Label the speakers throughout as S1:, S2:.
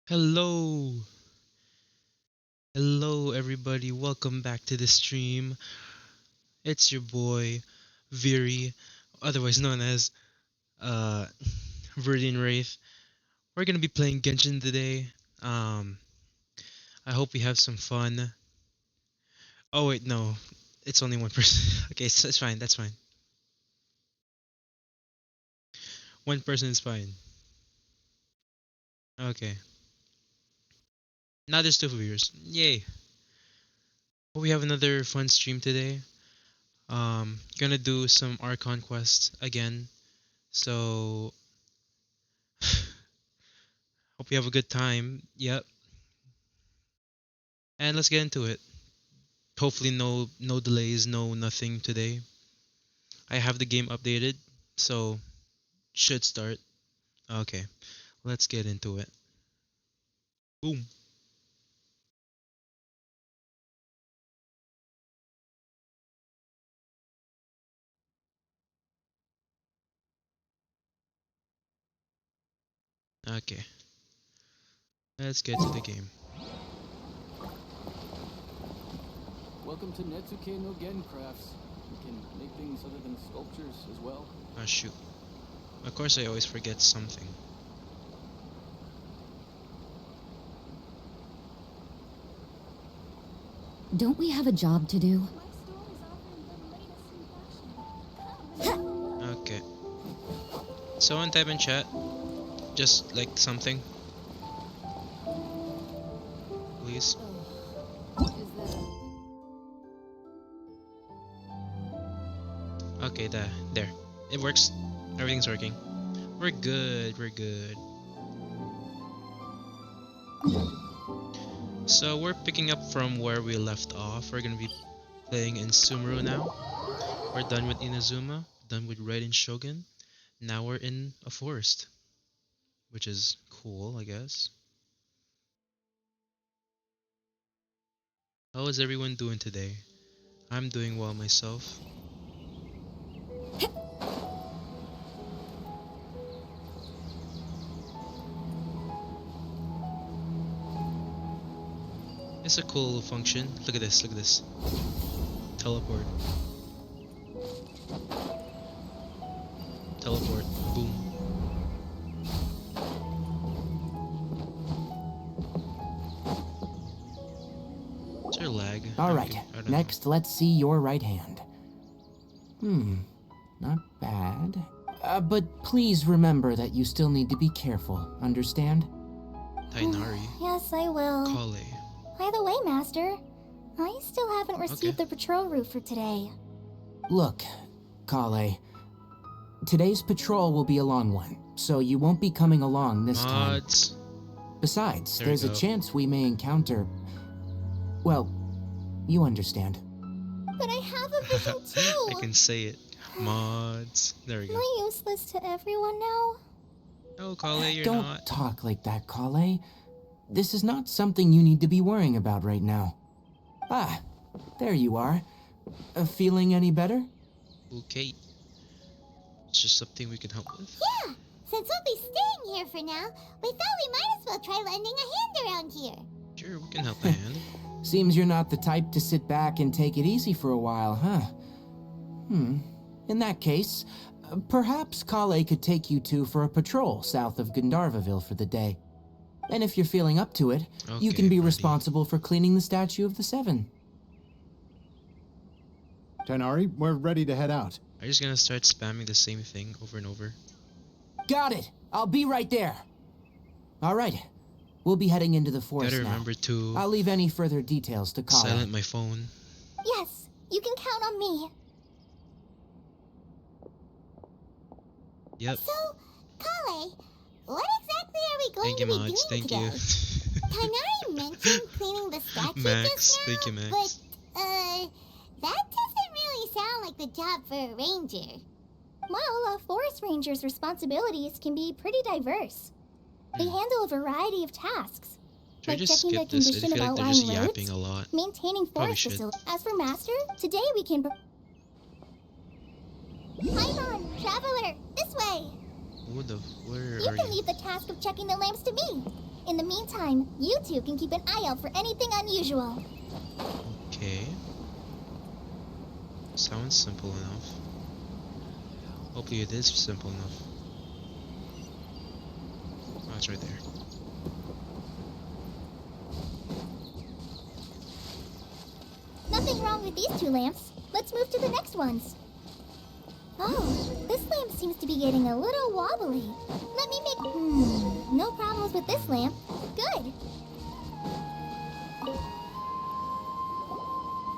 S1: Hello, hello everybody. Welcome back to the stream. It's your boy Viri, otherwise known as uh Viridian Wraith. We're gonna be playing Genshin today. Um, I hope we have some fun. Oh wait, no, it's only one person. Okay, so it's fine. That's fine. One person is fine. Okay. Now there's two viewers. Yay! Hope we have another fun stream today. Gonna do some Archon Quests again. So hope you have a good time. Yep. And let's get into it. Hopefully no delays, no nothing today. I have the game updated, so should start. Okay. Let's get into it. Boom. Okay. Let's get to the game.
S2: Welcome to Netsuke no Gen Crafts. We can make things other than sculptures as well.
S1: Oh shoot. Of course I always forget something.
S3: Don't we have a job to do?
S1: Okay. Someone type in chat. Just like something. Please. Okay, there. It works. Everything's working. We're good, we're good. So we're picking up from where we left off. We're gonna be playing in Sumeru now. We're done with Inazuma, done with Raiden Shogun. Now we're in a forest, which is cool, I guess. How is everyone doing today? I'm doing well myself. It's a cool function. Look at this, look at this. Teleport. Teleport. Boom. Is there lag?
S4: Alright, next let's see your right hand. Not bad. But please remember that you still need to be careful, understand?
S1: Tainari.
S3: Yes, I will.
S1: Kale.
S3: By the way, Master, I still haven't received
S1: Okay.
S3: the patrol route for today.
S4: Look, Kale, today's patrol will be a long one, so you won't be coming along this time.
S1: Mods.
S4: Besides,
S1: There we
S4: there's a
S1: go.
S4: chance we may encounter... Well, you understand.
S3: But I have a vision too!
S1: I can say it. Mods. There we
S3: Am
S1: go.
S3: I useless to everyone now?
S1: No, Kale, you're
S4: Don't
S1: not.
S4: talk like that, Kale. This is not something you need to be worrying about right now. Ah, there you are. Feeling any better?
S1: Okay. It's just something we can help with.
S5: Yeah, since we'll be staying here for now, we thought we might as well try lending a hand around here.
S1: Sure, we can help a hand.
S4: Seems you're not the type to sit back and take it easy for a while, huh? In that case, perhaps Kale could take you two for a patrol south of Gandharvaville for the day. And if you're feeling up to it, you
S1: Okay,
S4: can be
S1: buddy.
S4: responsible for cleaning the statue of the Seven.
S6: Tainari, we're ready to head out.
S1: I'm just gonna start spamming the same thing over and over.
S4: Got it! I'll be right there! Alright, we'll be heading into the forest
S1: Gotta
S4: now.
S1: remember to
S4: I'll leave any further details to Kale.
S1: silent my phone.
S3: Yes, you can count on me.
S1: Yep.
S5: So, Kale, what exactly are we going
S1: Thank
S5: to
S1: you,
S5: be
S1: mods.
S5: doing
S1: Thank
S5: today?
S1: you.
S5: Tainari mentioned cleaning the statue
S1: Max,
S5: just now,
S1: thank you, Max.
S5: but, that doesn't really sound like the job for a ranger.
S3: Well, a forest ranger's responsibilities can be pretty diverse. They handle a variety of tasks,
S1: Should I
S3: like
S1: just
S3: checking the
S1: skip this? I
S3: condition
S1: feel
S3: of
S1: like they're just
S3: outlying
S1: yapping
S3: roads,
S1: a lot.
S3: maintaining
S1: Probably
S3: forest
S1: should.
S3: facilities. As for Master, today we can...
S5: Paimon, traveler, this way.
S1: Where
S3: You
S1: are
S3: can
S1: you?
S3: leave the task of checking the lamps to me. In the meantime, you two can keep an eye out for anything unusual.
S1: Okay. Sounds simple enough. Hopefully it is simple enough. Oh, it's right there.
S3: Nothing wrong with these two lamps. Let's move to the next ones. Oh, this lamp seems to be getting a little wobbly. Let me make... no problems with this lamp. Good.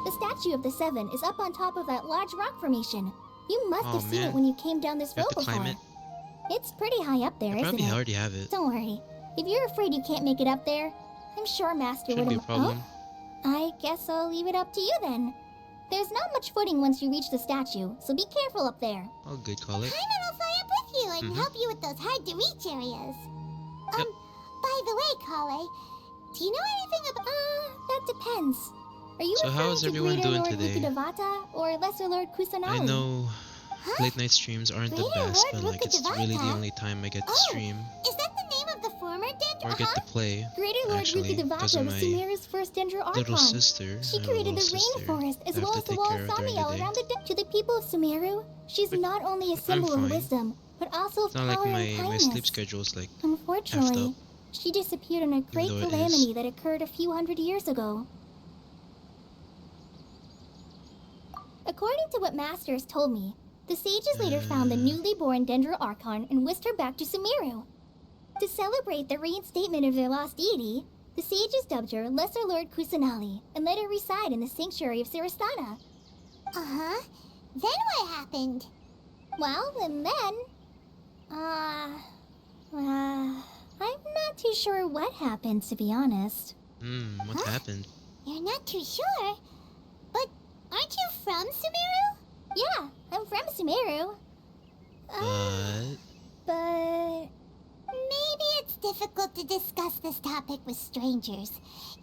S3: The statue of the Seven is up on top of that large rock formation. You must
S1: Oh,
S3: have seen
S1: man.
S3: it when you came down this
S1: You have
S3: road
S1: to climb
S3: before.
S1: it?
S3: It's pretty high up there,
S1: I
S3: isn't
S1: probably
S3: it?
S1: already have it.
S3: Don't worry. If you're afraid you can't make it up there, I'm sure Master
S1: Shouldn't be a
S3: wouldn't...
S1: problem.
S3: I guess I'll leave it up to you then. There's not much footing once you reach the statue, so be careful up there.
S1: Oh, good call it.
S5: Paimon will fly up with you and
S1: Mhm.
S5: help you with those hard-to-reach areas.
S1: Yep.
S5: By the way, Kale, do you know anything about...
S3: That depends. Are you
S1: So how
S3: referring
S1: is
S3: to
S1: everyone
S3: Greater
S1: doing
S3: Lord
S1: today?
S3: Rukkhadevata or Lesser Lord Kusanali?
S1: I know late night streams aren't the
S5: Greater
S1: best,
S5: Lord
S1: but like it's really the
S5: Rukkhadevata?
S1: only time I get to
S5: Oh,
S1: stream
S5: is that the name of the former Dendra?
S1: or get to play.
S3: Greater Lord
S1: Actually, because
S3: Rukkhadevata
S1: of
S3: was
S1: my
S3: Sumeru's first Dendra Archon.
S1: little sister.
S3: She
S1: I have a
S3: created the
S1: little sister
S3: rainforest as
S1: that I
S3: well
S1: have
S3: as
S1: to
S3: the
S1: take
S3: wall
S1: care
S3: of
S1: of during the
S3: Samiel
S1: day.
S3: around to the people of Sumeru. She's
S1: But
S3: not only a
S1: I'm
S3: symbol of
S1: fine.
S3: wisdom, but also of
S1: It's not like
S3: power
S1: my,
S3: and
S1: my
S3: kindness.
S1: sleep schedule is like
S3: Unfortunately,
S1: up.
S3: she disappeared in a great
S1: though it is.
S3: calamity that occurred a few hundred years ago. According to what Masters told me, the sages later found the newly born Dendra Archon and whisked her back to Sumeru. To celebrate the reinstatement of their lost deity, the sages dubbed her Lesser Lord Kusanali and let her reside in the sanctuary of Sarastana.
S5: Uh-huh. Then what happened?
S3: Well, and then... I'm not too sure what happened, to be honest.
S1: What
S5: Huh?
S1: happened?
S5: You're not too sure? But aren't you from Sumeru?
S3: Yeah, I'm from Sumeru.
S1: But
S3: But
S5: Maybe it's difficult to discuss this topic with strangers.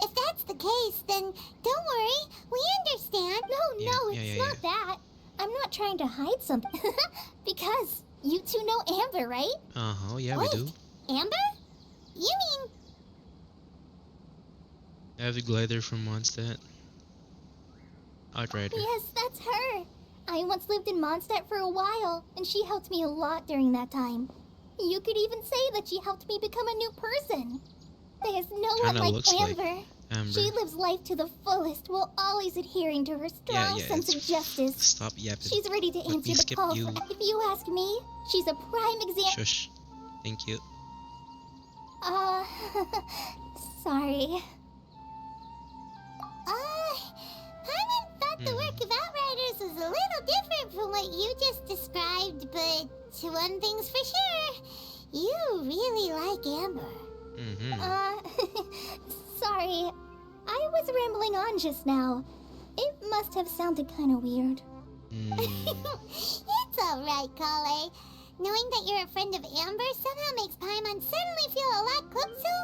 S5: If that's the case, then don't worry. We understand.
S1: yeah,
S3: no,
S1: yeah,
S3: it's
S1: yeah,
S3: not that. I'm not trying to hide something. Because you two know Amber, right?
S1: Yeah, we do.
S5: Amber? You mean...
S1: I have a glider from Mondstadt. Outrider.
S3: Yes, that's her. I once lived in Mondstadt for a while, and she helped me a lot during that time. You could even say that she helped me become a new person. There's no one
S1: Kinda
S3: like
S1: looks like
S3: Amber.
S1: Amber.
S3: She lives life to the fullest while always adhering to her strong sense of justice.
S1: Stop yapping.
S3: She's ready to
S1: Let me
S3: answer the
S1: skip
S3: call.
S1: you.
S3: If you ask me, she's a prime example.
S1: Shush. Thank you.
S3: Sorry.
S5: Paimon thought the work of Outriders was a little different from what you just described, but one thing's for sure, you really like Amber.
S3: Sorry. I was rambling on just now. It must have sounded kind of weird.
S5: It's alright, Kale. Knowing that you're a friend of Amber somehow makes Paimon suddenly feel a lot closer.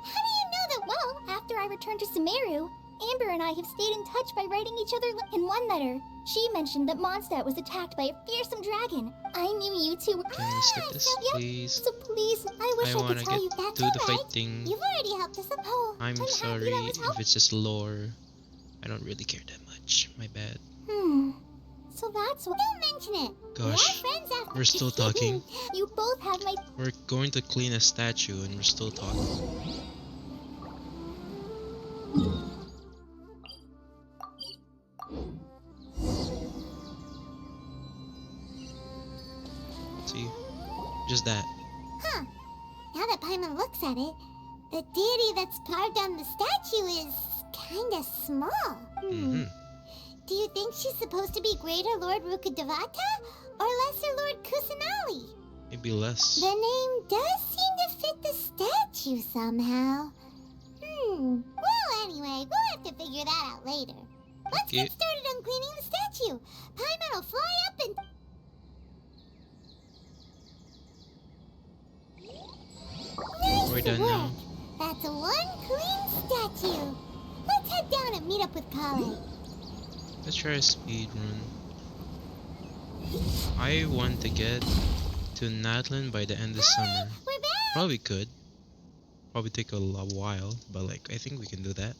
S5: How do you know that?
S3: Well, after I returned to Sumeru, Amber and I have stayed in touch by writing each other in one letter. She mentioned that Mondstadt was attacked by a fearsome dragon. I knew you two were...
S1: Can we skip this, please?
S3: So please, I wish I
S1: wanna
S3: could tell you
S1: get
S3: that's
S1: to the
S3: alright.
S1: fight thing.
S5: You've already helped us.
S3: Oh,
S1: I'm
S3: happy
S1: sorry
S3: that was
S1: if
S3: helpful.
S1: it's just lore. I don't really care that much. My bad.
S3: So that's what...
S5: Don't mention it.
S1: Gosh,
S5: We're friends after.
S1: we're still talking.
S3: You both have my...
S1: We're going to clean a statue and we're still talking. See? Just that.
S5: Huh. Now that Paimon looks at it, the deity that's carved on the statue is kinda small. Do you think she's supposed to be Greater Lord Rukkhadevata or Lesser Lord Kusanali?
S1: Maybe less.
S5: The name does seem to fit the statue somehow. Well, anyway, we'll have to figure that out later. Let's
S1: Okay.
S5: get started on cleaning the statue. Paimon will fly up and... Nice
S1: We're done
S5: work.
S1: now.
S5: That's one clean statue. Let's head down and meet up with Kale.
S1: Let's try a speed run. I want to get to Natlan by the end of summer.
S5: We're back.
S1: Probably could. Probably take a while, but like I think we can do that.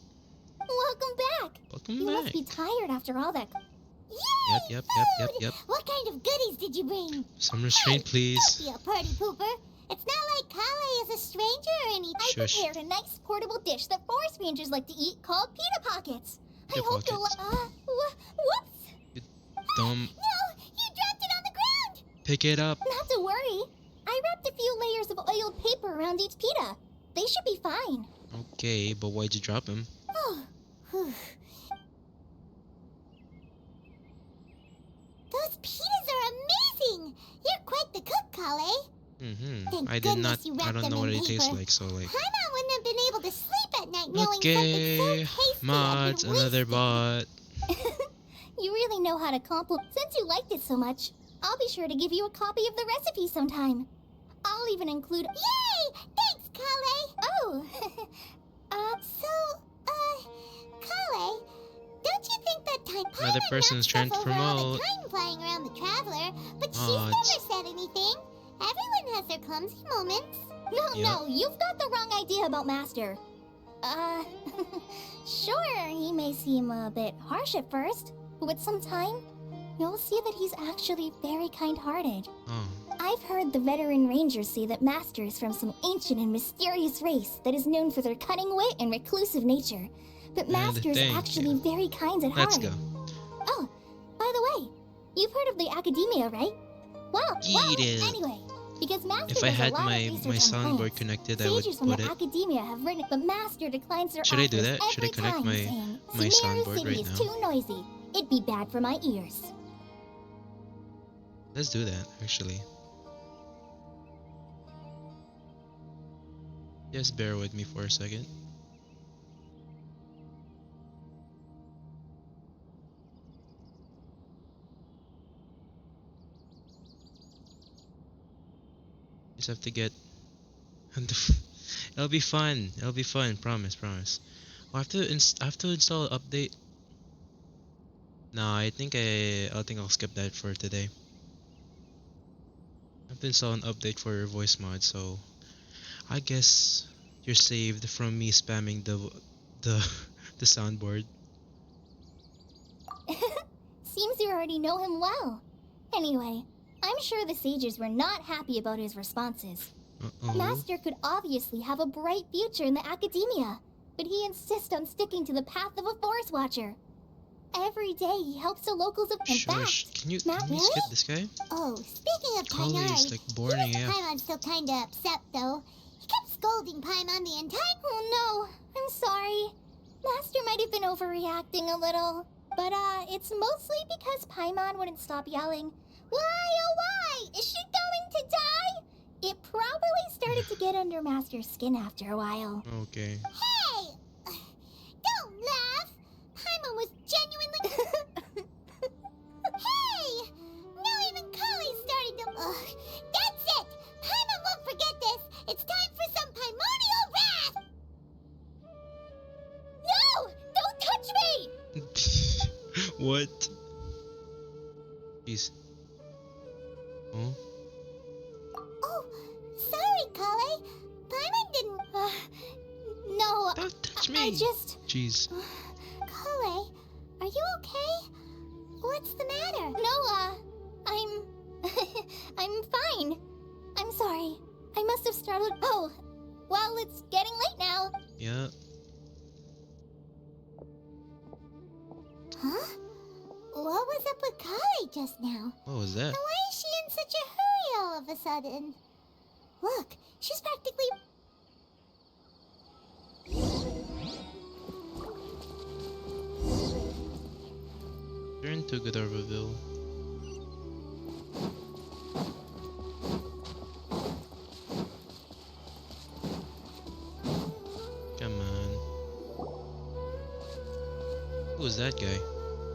S3: Welcome back.
S1: Welcome
S3: You
S1: back.
S3: must be tired after all that...
S5: Yay,
S1: Yep.
S5: food! What kind of goodies did you bring?
S1: Some restraint, please.
S5: Don't be a party pooper. It's not like Kale is a stranger or anything.
S3: I
S1: Shush.
S3: prepared a nice portable dish that forest rangers like to eat called pita pockets. I
S1: Pita
S3: hope you'll...
S1: pockets.
S3: Whoops!
S1: Dumb.
S5: No, you dropped it on the ground.
S1: Pick it up.
S3: Not to worry. I wrapped a few layers of oiled paper around each pita. They should be fine.
S1: Okay, but why'd you drop him?
S5: Oh, whew. Those pitas are amazing. You're quite the cook, Kale. Thank
S1: I did not.
S5: goodness you
S1: I
S5: wrapped
S1: don't
S5: them
S1: know what
S5: in
S1: it tastes
S5: paper.
S1: like, so like.
S5: Paimon wouldn't have been able to sleep at night knowing
S1: Okay,
S5: something so tasty
S1: mods,
S5: had been
S1: another
S5: wasted.
S1: bot.
S3: You really know how to compliment. Since you liked it so much, I'll be sure to give you a copy of the recipe sometime. I'll even include...
S5: Yay! Thanks, Kale.
S3: Oh!
S5: Kale, don't you think that time
S1: Another
S5: Paimon
S1: person's
S5: knocks
S1: trying to
S5: stuff over all
S1: promote.
S5: the time flying around the Traveler, but she's
S1: Mods.
S5: never said anything. Everyone has their clumsy moments.
S3: No, you've got the wrong idea about Master. Sure, he may seem a bit harsh at first, but with some time, you'll see that he's actually very kind-hearted.
S1: Oh,
S3: I've heard the veteran rangers say that Master is from some ancient and mysterious race that is known for their cunning wit and reclusive nature. But Master is
S1: thing,
S3: actually very kind at
S1: let's
S3: heart.
S1: go.
S3: Oh, by the way, you've heard of the Academia, right? Well,
S1: Yeet it.
S3: anyway, because Master
S1: If I
S3: does
S1: had
S3: a lot
S1: my
S3: of research
S1: my
S3: on
S1: soundboard
S3: plants.
S1: connected, I would
S3: Sages from
S1: put
S3: the
S1: it.
S3: Academia have written, but Master declines their
S1: Should I do
S3: offers
S1: that? Should I
S3: every
S1: connect
S3: time,
S1: my-
S3: saying,
S1: my
S3: Sumeru
S1: soundboard
S3: City
S1: right
S3: is
S1: now?
S3: too noisy. It'd be bad for my ears.
S1: Let's do that actually. Just bear with me for a second. Just have to get. It'll be fun. It'll be fun. Promise. Promise. Oh, I have to install an update. Nah, I think I'll skip that for today. I have to install an update for your voice mod, so I guess you're saved from me spamming the the soundboard.
S3: Seems you already know him well. Anyway, I'm sure the sages were not happy about his responses. Master could obviously have a bright future in the academia, but he insists on sticking to the path of a forest watcher. Every day he helps the locals of in
S1: Shush.
S3: fact.
S1: Can you
S3: really?
S1: skip this guy?
S5: Oh, speaking of
S1: Kali is
S5: Tighnari,
S1: like boring
S5: Mr.
S1: AF.
S5: Paimon's still kinda upset, though. He kept scolding Paimon the entire...
S3: Oh no, I'm sorry. Master might have been overreacting a little. But it's mostly because Paimon wouldn't stop yelling, "Why, oh why? Is she going to die?" It probably started to get under Master's skin after a while.
S1: Okay.
S5: Hey! Don't laugh! Paimon was genuinely... Hey! Now even Kali started to... That's it! Paimon won't forget this! It's time for some Paimonial wrath!
S3: No! Don't touch me!
S1: What? Jeez. Oh?
S5: Oh, sorry, Kali. Paimon didn't...
S3: No,
S1: Don't touch me!
S3: I just...
S1: Jeez.
S5: Kali, are you okay? What's the matter?
S3: No, I'm... I'm fine. I'm sorry. I must have startled... Oh, well, it's getting late now.
S1: Yeah.
S5: Huh? What was up with Kali just now?
S1: What was that?
S5: And why is she in such a hurry all of a sudden? Look, she's practically...
S1: Turn to Gandharvaville. Come on. Who was that guy?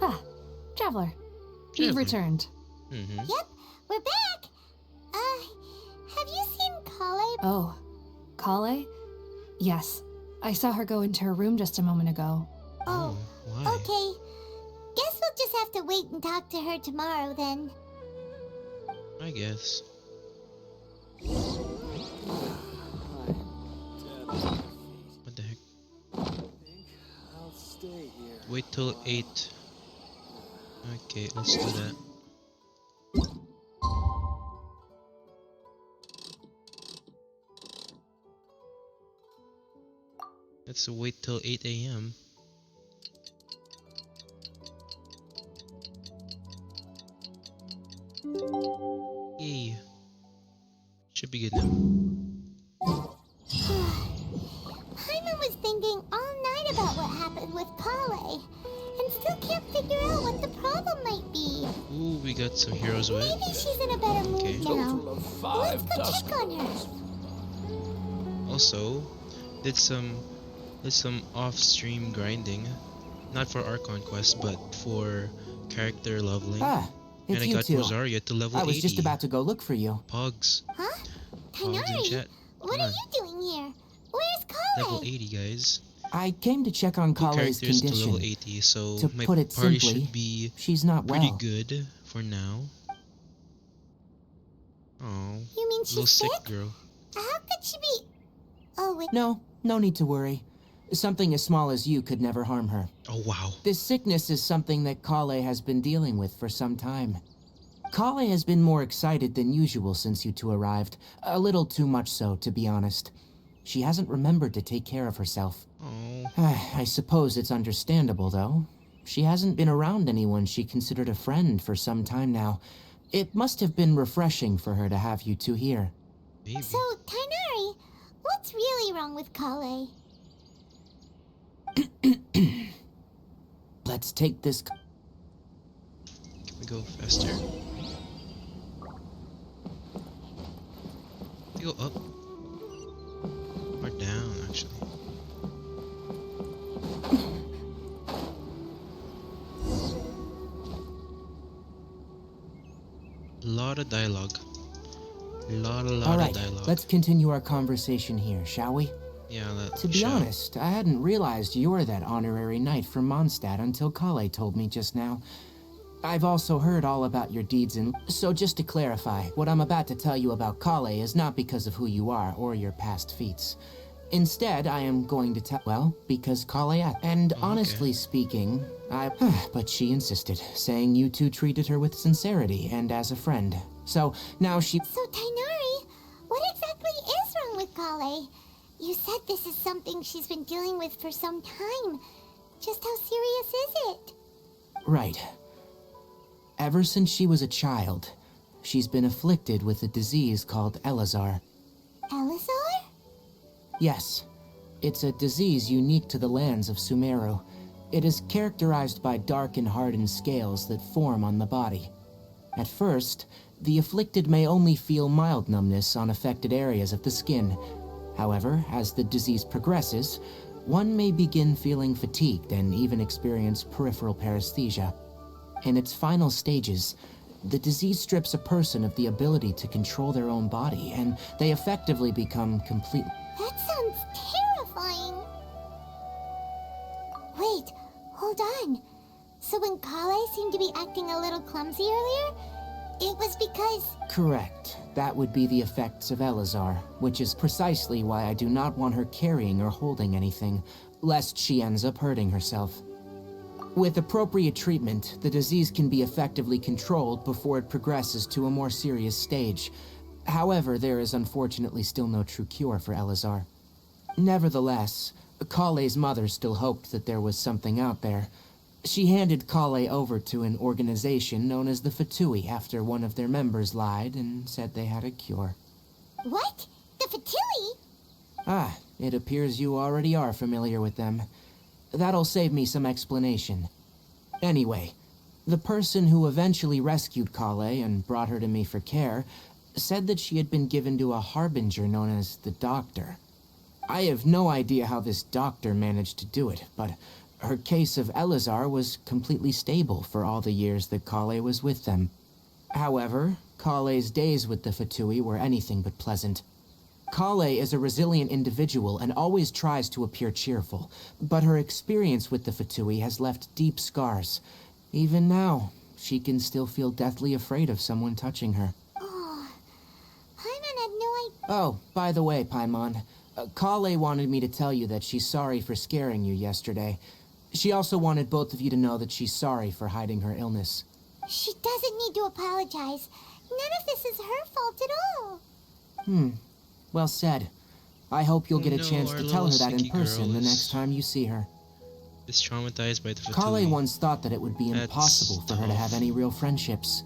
S7: Ah, Traveler. You've
S1: Traveler.
S7: returned.
S1: Mm-hmm.
S5: Yep, we're back! Have you seen Kali?
S7: Oh, Kale? Yes. I saw her go into her room just a moment ago.
S5: Oh,
S1: Why?
S5: okay. Guess we'll just have to wait and talk to her tomorrow then.
S1: I guess. What the heck?
S2: I'll stay here.
S1: Wait till 8. Okay, let's do that. Let's wait till 8 a.m. Yay. Should be good now.
S5: Paimon was thinking all night about what happened with Kali, and still can't figure out what the problem might be.
S1: Ooh, we got some heroes with.
S5: Maybe she's in a better mood
S1: Okay.
S5: now.
S2: Total of 5
S5: Let's go
S2: dusk
S5: check on her.
S1: Also, did some off-stream grinding, not for Archon Quests, but for character leveling.
S4: Ah,
S1: And
S4: it's
S1: I
S4: you
S1: got
S4: two.
S1: Rosaria to level
S4: I was
S1: 80.
S4: just about to go look for you.
S1: Pogs.
S5: Huh?
S1: Pogs in
S5: Tighnari,
S1: chat.
S5: what
S1: Come
S5: are
S1: on.
S5: you doing here? Where's
S1: Level
S5: Kali?
S1: 80, guys.
S4: I came to check on
S1: Two
S4: Kale's
S1: characters to
S4: condition.
S1: level 80, so
S4: To
S1: my
S4: put it
S1: party
S4: simply,
S1: should be
S4: she's not
S1: pretty
S4: well.
S1: good for now. Oh,
S5: You mean
S1: little
S5: she's
S1: sick
S5: sick?
S1: girl.
S5: How could she be... Oh, wait.
S4: No need to worry. Something as small as you could never harm her.
S1: Oh wow.
S4: This sickness is something that Kale has been dealing with for some time. Kale has been more excited than usual since you two arrived. A little too much so, to be honest. She hasn't remembered to take care of herself.
S1: Oh,
S4: I suppose it's understandable, though. She hasn't been around anyone she considered a friend for some time now. It must have been refreshing for her to have you two here.
S1: maybe.
S5: So, Tighnari, what's really wrong with Kali?
S4: Let's take this...
S1: Can we go faster? We go up or down, actually. Lot of dialogue. Lot of
S4: Alright,
S1: dialogue.
S4: let's continue our conversation here, shall we?
S1: Yeah,
S4: To be honest, I hadn't realized you're that honorary knight from Mondstadt until Kale told me just now. I've also heard all about your deeds so just to clarify, what I'm about to tell you about Kale is not because of who you are or your past feats. Instead, I am going to tell, well, because Kale and honestly speaking, but she insisted, saying you two treated her with sincerity and as a friend. So, now she...
S5: So, Tighnari, what exactly is wrong with Kale? You said this is something she's been dealing with for some time. Just how serious is it?
S4: Right. Ever since she was a child, she's been afflicted with a disease called Elazar.
S5: Elazar?
S4: Yes. It's a disease unique to the lands of Sumeru. It is characterized by dark and hardened scales that form on the body. At first, the afflicted may only feel mild numbness on affected areas of the skin. However, as the disease progresses, one may begin feeling fatigued and even experience peripheral paresthesia. In its final stages, the disease strips a person of the ability to control their own body, and they effectively become completely...
S5: That sounds terrifying. Wait, hold on. So when Kale seemed to be acting a little clumsy earlier, it was because...
S4: Correct. That would be the effects of Elazar, which is precisely why I do not want her carrying or holding anything, lest she ends up hurting herself. With appropriate treatment, the disease can be effectively controlled before it progresses to a more serious stage. However, there is unfortunately still no true cure for Elazar. Nevertheless, Kale's mother still hoped that there was something out there. She handed Kale over to an organization known as the Fatui after one of their members lied and said they had a cure.
S5: What? The Fatui?
S4: Ah, it appears you already are familiar with them. That'll save me some explanation. Anyway, the person who eventually rescued Kale and brought her to me for care said that she had been given to a harbinger known as the Doctor. I have no idea how this doctor managed to do it, but her case of Elazar was completely stable for all the years that Kale was with them. However, Kale's days with the Fatui were anything but pleasant. Kale is a resilient individual and always tries to appear cheerful, but her experience with the Fatui has left deep scars. Even now, she can still feel deathly afraid of someone touching her.
S5: Oh, Paimon had no idea.
S4: Oh, by the way, Paimon, Kale wanted me to tell you that she's sorry for scaring you yesterday. She also wanted both of you to know that she's sorry for hiding her illness.
S5: She doesn't need to apologize. None of this is her fault at all.
S4: Well said. I hope you'll get a chance
S1: our
S4: to tell her
S1: little
S4: that in
S1: sneaky
S4: person
S1: girl
S4: the
S1: is
S4: next time you see her.
S1: Is traumatized by the
S4: Kale
S1: Fatui.
S4: once thought that it would be
S1: That's
S4: impossible for her to have
S1: tough.
S4: any real friendships.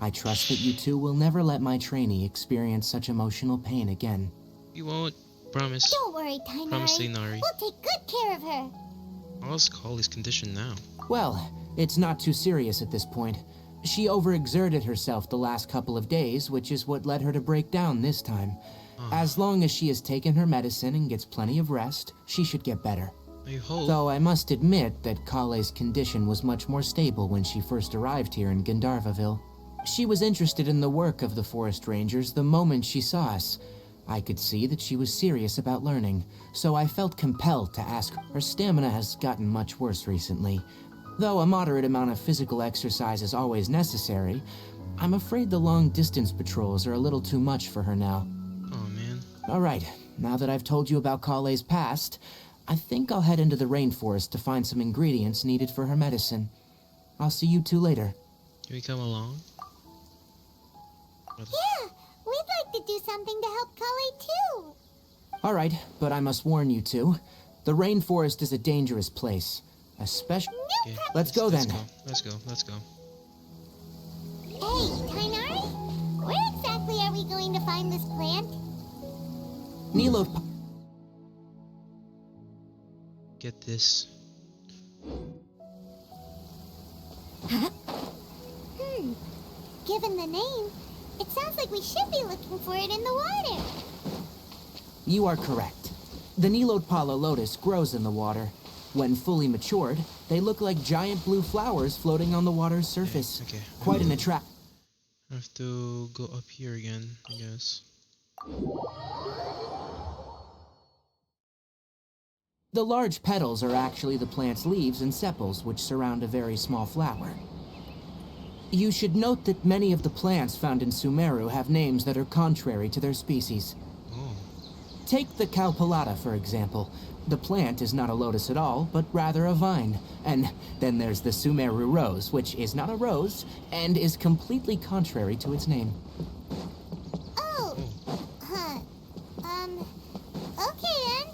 S4: I trust that you two will never let my trainee experience such emotional pain again.
S1: We won't. Promise.
S5: Don't worry,
S1: Promise,
S5: Tighnari.
S1: Tighnari.
S5: We'll take good care of her.
S1: How's Kale's condition now?
S4: Well, it's not too serious at this point. She overexerted herself the last couple of days, which is what led her to break down this time. As long as she has taken her medicine and gets plenty of rest, she should get better.
S1: I hope.
S4: Though I must admit that Kale's condition was much more stable when she first arrived here in Gandharvaville. She was interested in the work of the forest rangers the moment she saw us. I could see that she was serious about learning, so I felt compelled to ask. Her stamina has gotten much worse recently. Though a moderate amount of physical exercise is always necessary, I'm afraid the long-distance patrols are a little too much for her now.
S1: Oh man.
S4: Alright, now that I've told you about Kale's past, I think I'll head into the rainforest to find some ingredients needed for her medicine. I'll see you two later.
S1: Can we come along?
S5: Yeah, we'd like to do something to help Kale too.
S4: Alright, but I must warn you two. The rainforest is a dangerous place. Especially...
S1: Okay,
S4: Let's go then.
S1: Let's go.
S5: Hey, Tighnari, where exactly are we going to find this plant?
S4: Nilo...
S1: Get this.
S5: Given the name, it sounds like we should be looking for it in the water.
S4: You are correct. The Nilotpala lotus grows in the water. When fully matured, they look like giant blue flowers floating on the water's surface.
S1: Okay.
S4: Quite an attract...
S1: I have to go up here again, I guess.
S4: The large petals are actually the plant's leaves and sepals, which surround a very small flower. You should note that many of the plants found in Sumeru have names that are contrary to their species.
S1: Oh.
S4: Take the Calpulata, for example. The plant is not a lotus at all, but rather a vine. And then there's the Sumeru rose, which is not a rose, and is completely contrary to its name.
S5: Oh, huh. Okay then.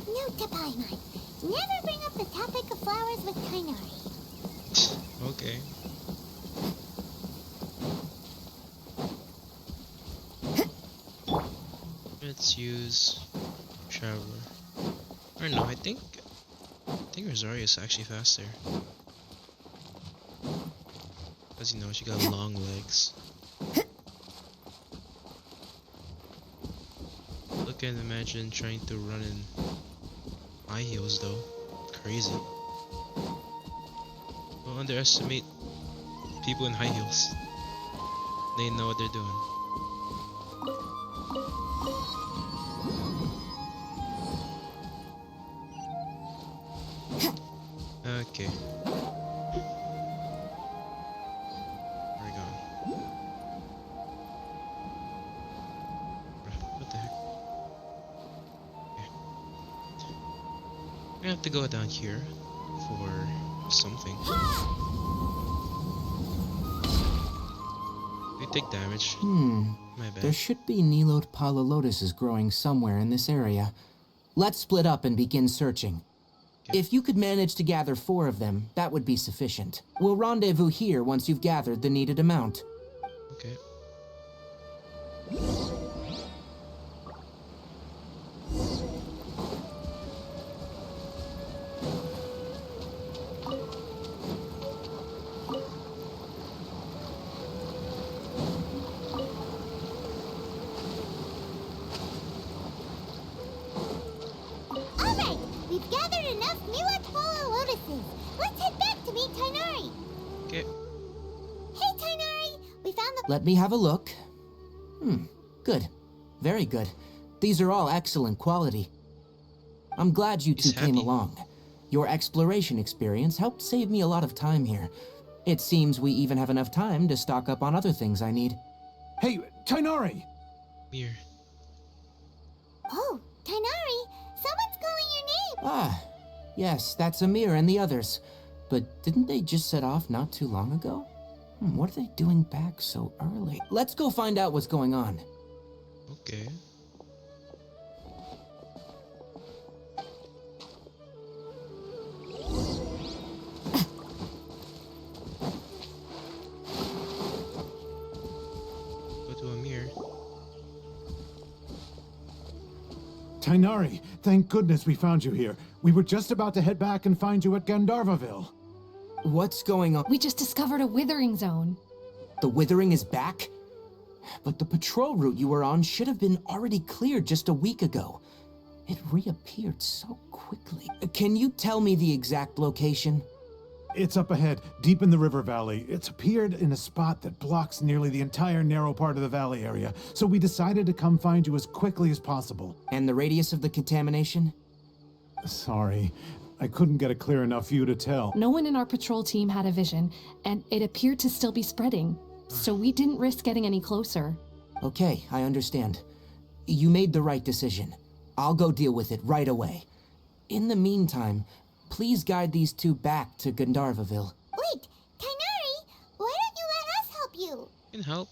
S5: Note to Paimon. Never bring up the topic of flowers with Kainari.
S1: Okay. Let's use shower. Or no, I think Rosario is actually faster. Cause you know she got long legs. Look and imagine trying to run in high heels though. Crazy. Don't underestimate people in high heels. They know what they're doing. Okay. Where are we going? What the heck? Okay. We're gonna have to go down here for something. We take damage. My bad.
S4: There should be Nilode Pala lotuses growing somewhere in this area. Let's split up and begin searching.
S1: Okay.
S4: If you could manage to gather 4 of them, that would be sufficient. We'll rendezvous here once you've gathered the needed amount.
S1: Okay.
S5: Alright, we've gathered enough Miwatwala lotuses. Let's head back to meet Tainari.
S1: Okay.
S5: Hey Tainari, we found the...
S4: Let me have a look. Good. Very good. These are all excellent quality. I'm glad you two
S1: He's
S4: came
S1: happy.
S4: along. Your exploration experience helped save me a lot of time here. It seems we even have enough time to stock up on other things I need.
S6: Hey, Tainari!
S1: Mirror.
S5: Oh, Tainari, someone's calling your name.
S4: Ah, yes, that's Amir and the others. But didn't they just set off not too long ago? What are they doing back so early? Let's go find out what's going on.
S1: Okay. Go to Amir.
S6: Tainari, thank goodness we found you here. We were just about to head back and find you at Gandharvaville.
S4: What's going on?
S7: We just discovered a withering zone.
S4: The withering is back? But the patrol route you were on should have been already cleared just a week ago. It reappeared so quickly. Can you tell me the exact location?
S6: It's up ahead, deep in the river valley. It's appeared in a spot that blocks nearly the entire narrow part of the valley area, so we decided to come find you as quickly as possible.
S4: And the radius of the contamination?
S6: Sorry, I couldn't get a clear enough view to tell.
S7: No one in our patrol team had a vision, and it appeared to still be spreading. So we didn't risk getting any closer.
S4: Okay, I understand. You made the right decision. I'll go deal with it right away. In the meantime, please guide these two back to Gandharvaville.
S5: Wait, Tainari, why don't you let us help you?
S1: Can help.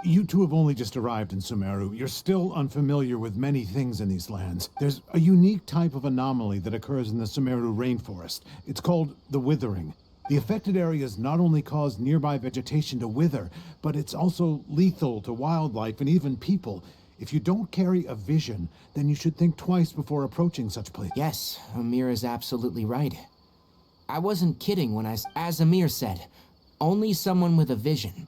S6: You two have only just arrived in Sumeru. You're still unfamiliar with many things in these lands. There's a unique type of anomaly that occurs in the Sumeru rainforest. It's called the withering. The affected areas not only cause nearby vegetation to wither, but it's also lethal to wildlife and even people. If you don't carry a vision, then you should think twice before approaching such places.
S4: Yes, Amir is absolutely right. I wasn't kidding when as Amir said, only someone with a vision,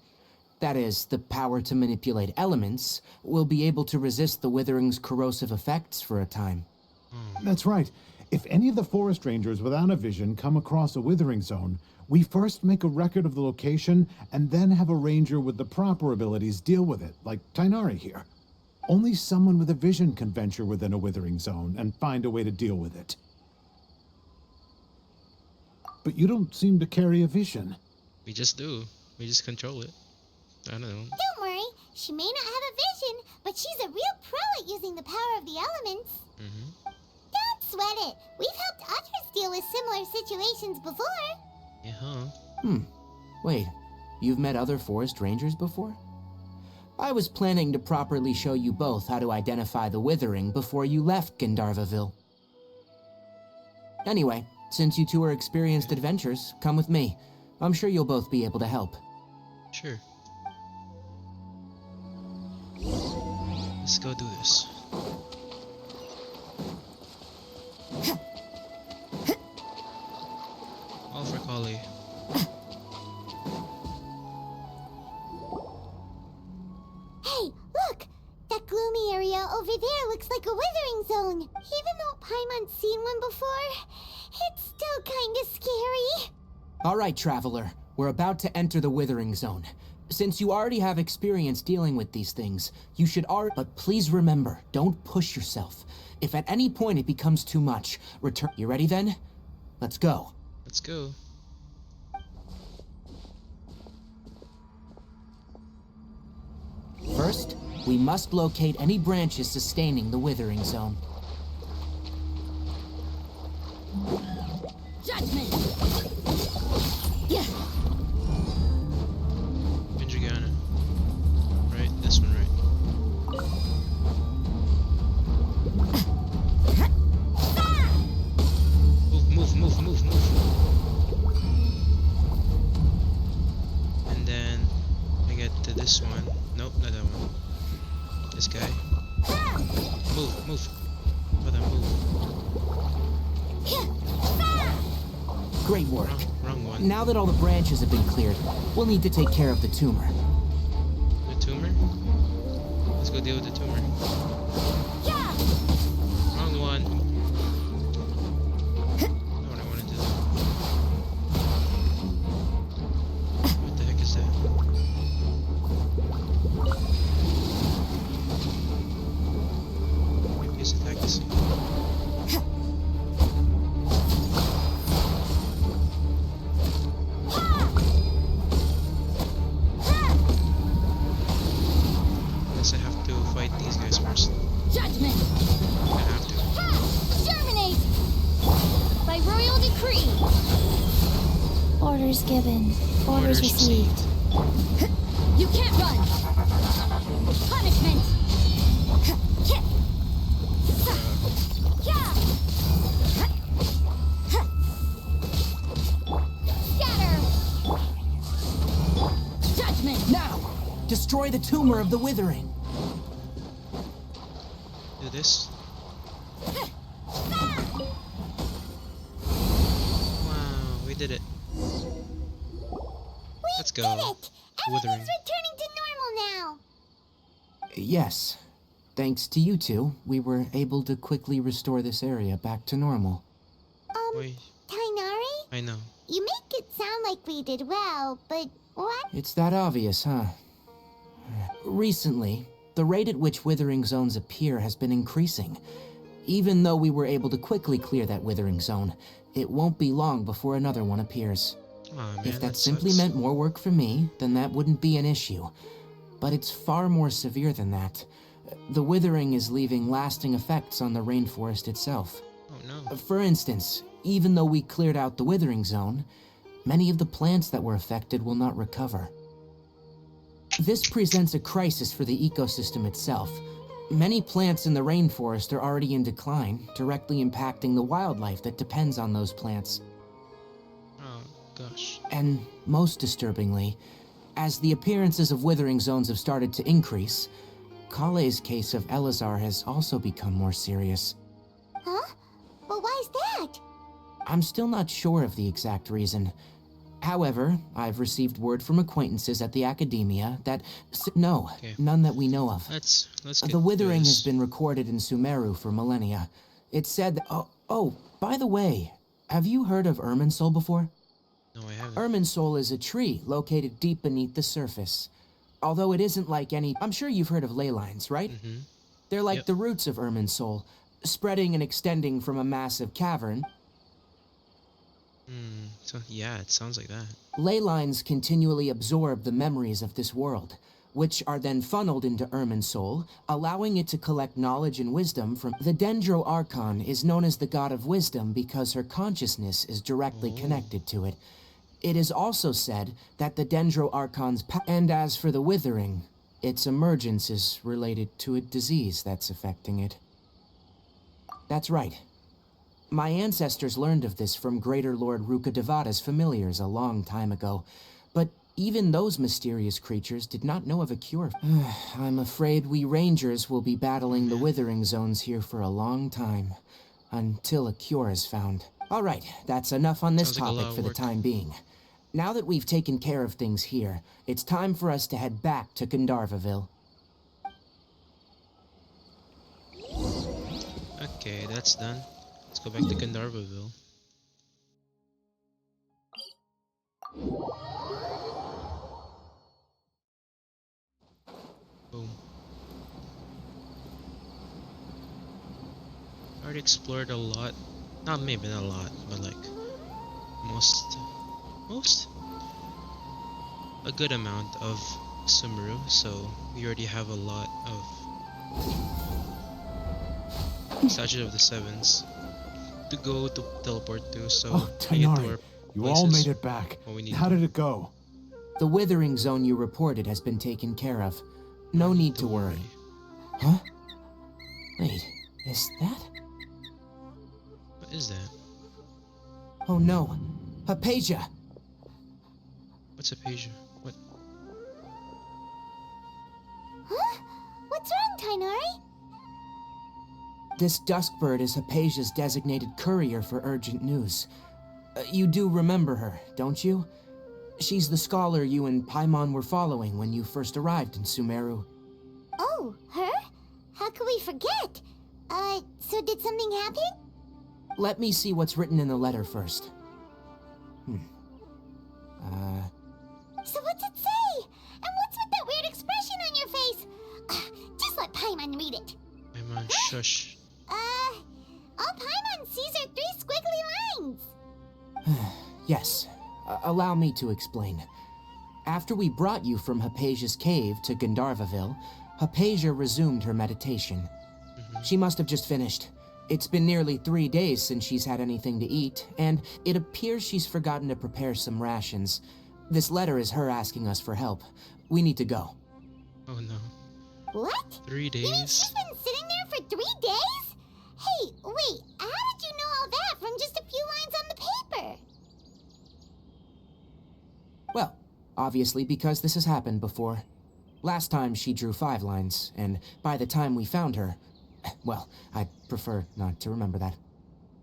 S4: that is, the power to manipulate elements, will be able to resist the withering's corrosive effects for a time.
S6: That's right. If any of the forest rangers without a vision come across a withering zone, we first make a record of the location and then have a ranger with the proper abilities deal with it, like Tainari here. Only someone with a vision can venture within a withering zone and find a way to deal with it. But you don't seem to carry a vision.
S1: We just do. We just control it. I don't know.
S5: Don't worry, she may not have a vision, but she's a real pro at using the power of the elements. Don't sweat it. We've helped others deal with similar situations before.
S1: Yeah.
S4: Wait, you've met other forest rangers before? I was planning to properly show you both how to identify the withering before you left Gandharvaville. Anyway, since you two are experienced adventurers, come with me. I'm sure you'll both be able to help.
S1: Sure. Let's go do this. All for Kali.
S5: Hey, look! That gloomy area over there looks like a withering zone. Even though Paimon's seen one before, it's still kinda scary.
S4: All right, Traveler. We're about to enter the withering zone. Since you already have experience dealing with these things, you should already... But please remember, don't push yourself. If at any point it becomes too much, return... You ready then? Let's go.
S1: Let's go.
S4: First, we must locate any branches sustaining the withering zone.
S5: Judgment!
S1: Vinjagana. Right? This one, right? Move. And then I get to this one. Nope, not that one. This guy. Move. Brother, move.
S4: Great work.
S1: Wrong one.
S4: Now that all the branches have been cleared, we'll need to take care of the tumor.
S1: The tumor? Let's go deal with the tumor. Wrong one. Not what I want to do. What the heck is that? Please attack this thing. Guess I have to fight these guys first.
S5: Judgment!
S1: I have to.
S5: Terminate! By royal decree!
S3: Orders given.
S1: Orders received.
S5: You can't run! Punishment! Scatter! Judgment!
S4: Now! Destroy the tumor of the withering.
S1: Do this. Wow, we did it. Let's go.
S5: Did it!
S1: Withering.
S5: Everything's returning to normal now!
S4: Yes. Thanks to you two, we were able to quickly restore this area back to normal.
S1: Wait,
S5: Tainari?
S1: I know.
S5: You make it sound like we did well, but what?
S4: It's that obvious, huh? Recently, the rate at which withering zones appear has been increasing. Even though we were able to quickly clear that withering zone, it won't be long before another one appears.
S1: Aw, man,
S4: If that simply
S1: sucks.
S4: meant more work for me, then that wouldn't be an issue. But it's far more severe than that. The withering is leaving lasting effects on the rainforest itself.
S1: Oh no.
S4: For instance, even though we cleared out the withering zone, many of the plants that were affected will not recover. This presents a crisis for the ecosystem itself. Many plants in the rainforest are already in decline, directly impacting the wildlife that depends on those plants.
S1: Oh gosh.
S4: And most disturbingly, as the appearances of withering zones have started to increase, Kale's case of Elazar has also become more serious.
S5: Huh? Well, why's that?
S4: I'm still not sure of the exact reason. However, I've received word from acquaintances at the academia that... No,
S1: Okay.
S4: none that we know of.
S1: Let's get
S4: The withering
S1: this.
S4: has been recorded in Sumeru for millennia. It said that... By the way, have you heard of Irminsul before?
S1: No, I haven't.
S4: Irminsul is a tree located deep beneath the surface. Although it isn't like any... I'm sure you've heard of ley lines, right?
S1: Mm-hmm.
S4: They're like
S1: Yep.
S4: the roots of Irminsul, spreading and extending from a massive cavern.
S1: So yeah, it sounds like that.
S4: Ley lines continually absorb the memories of this world, which are then funneled into Irminsul, allowing it to collect knowledge and wisdom from... The Dendro Archon is known as the god of wisdom because her consciousness is directly connected to it. It is also said that the Dendro Archon's... And as for the Withering, its emergence is related to a disease that's affecting it. That's right. My ancestors learned of this from Greater Lord Rukkhadevata's familiars a long time ago, but even those mysterious creatures did not know of a cure. I'm afraid we Rangers will be battling the Withering Zones here for a long time, until a cure is found. All right, that's enough on this
S1: Sounds like a lot
S4: topic
S1: of
S4: for the
S1: work.
S4: time being. Now that we've taken care of things here, it's time for us to head back to Gandharvaville.
S1: Okay, that's done. Let's go back to Gandharvaville. Boom. I already explored a lot. Not maybe not a lot, but like most a good amount of Sumeru, so we already have a lot of Statue of the Sevens to go to teleport to, so
S6: Oh,
S1: we get to
S6: Tighnari,
S1: our
S6: you all
S1: places
S6: made it back.
S1: when we need
S6: How
S1: to.
S6: did it go?
S4: The Withering Zone you reported has been taken care of. No need to worry. Huh? Wait, is that?
S1: What is that?
S4: Oh no, Hypatia!
S1: What's Apasia? What?
S5: Huh? What's wrong, Tighnari?
S4: This Duskbird is Hypatia's designated courier for urgent news. You do remember her, don't you? She's the scholar you and Paimon were following when you first arrived in Sumeru.
S5: Oh, her? How could we forget? So did something happen?
S4: Let me see what's written in the letter first.
S5: So what's it say? And what's with that weird expression on your face? Just let Paimon read it.
S1: I'm on shush.
S5: All Paimon sees are 3 squiggly lines.
S4: Yes, allow me to explain. After we brought you from Hypatia's cave to Gandharvaville, Hypatia resumed her meditation. She must have just finished. It's been nearly 3 days since she's had anything to eat, and it appears she's forgotten to prepare some rations. This letter is her asking us for help. We need to go.
S1: Oh no.
S5: What?
S1: 3
S5: You mean
S1: days?
S5: she's been sitting there for 3 days? Hey, wait, how did you know all that from just a few lines on the paper?
S4: Well, obviously because this has happened before. Last time she drew 5 lines, and by the time we found her, well, I'd prefer not to remember that.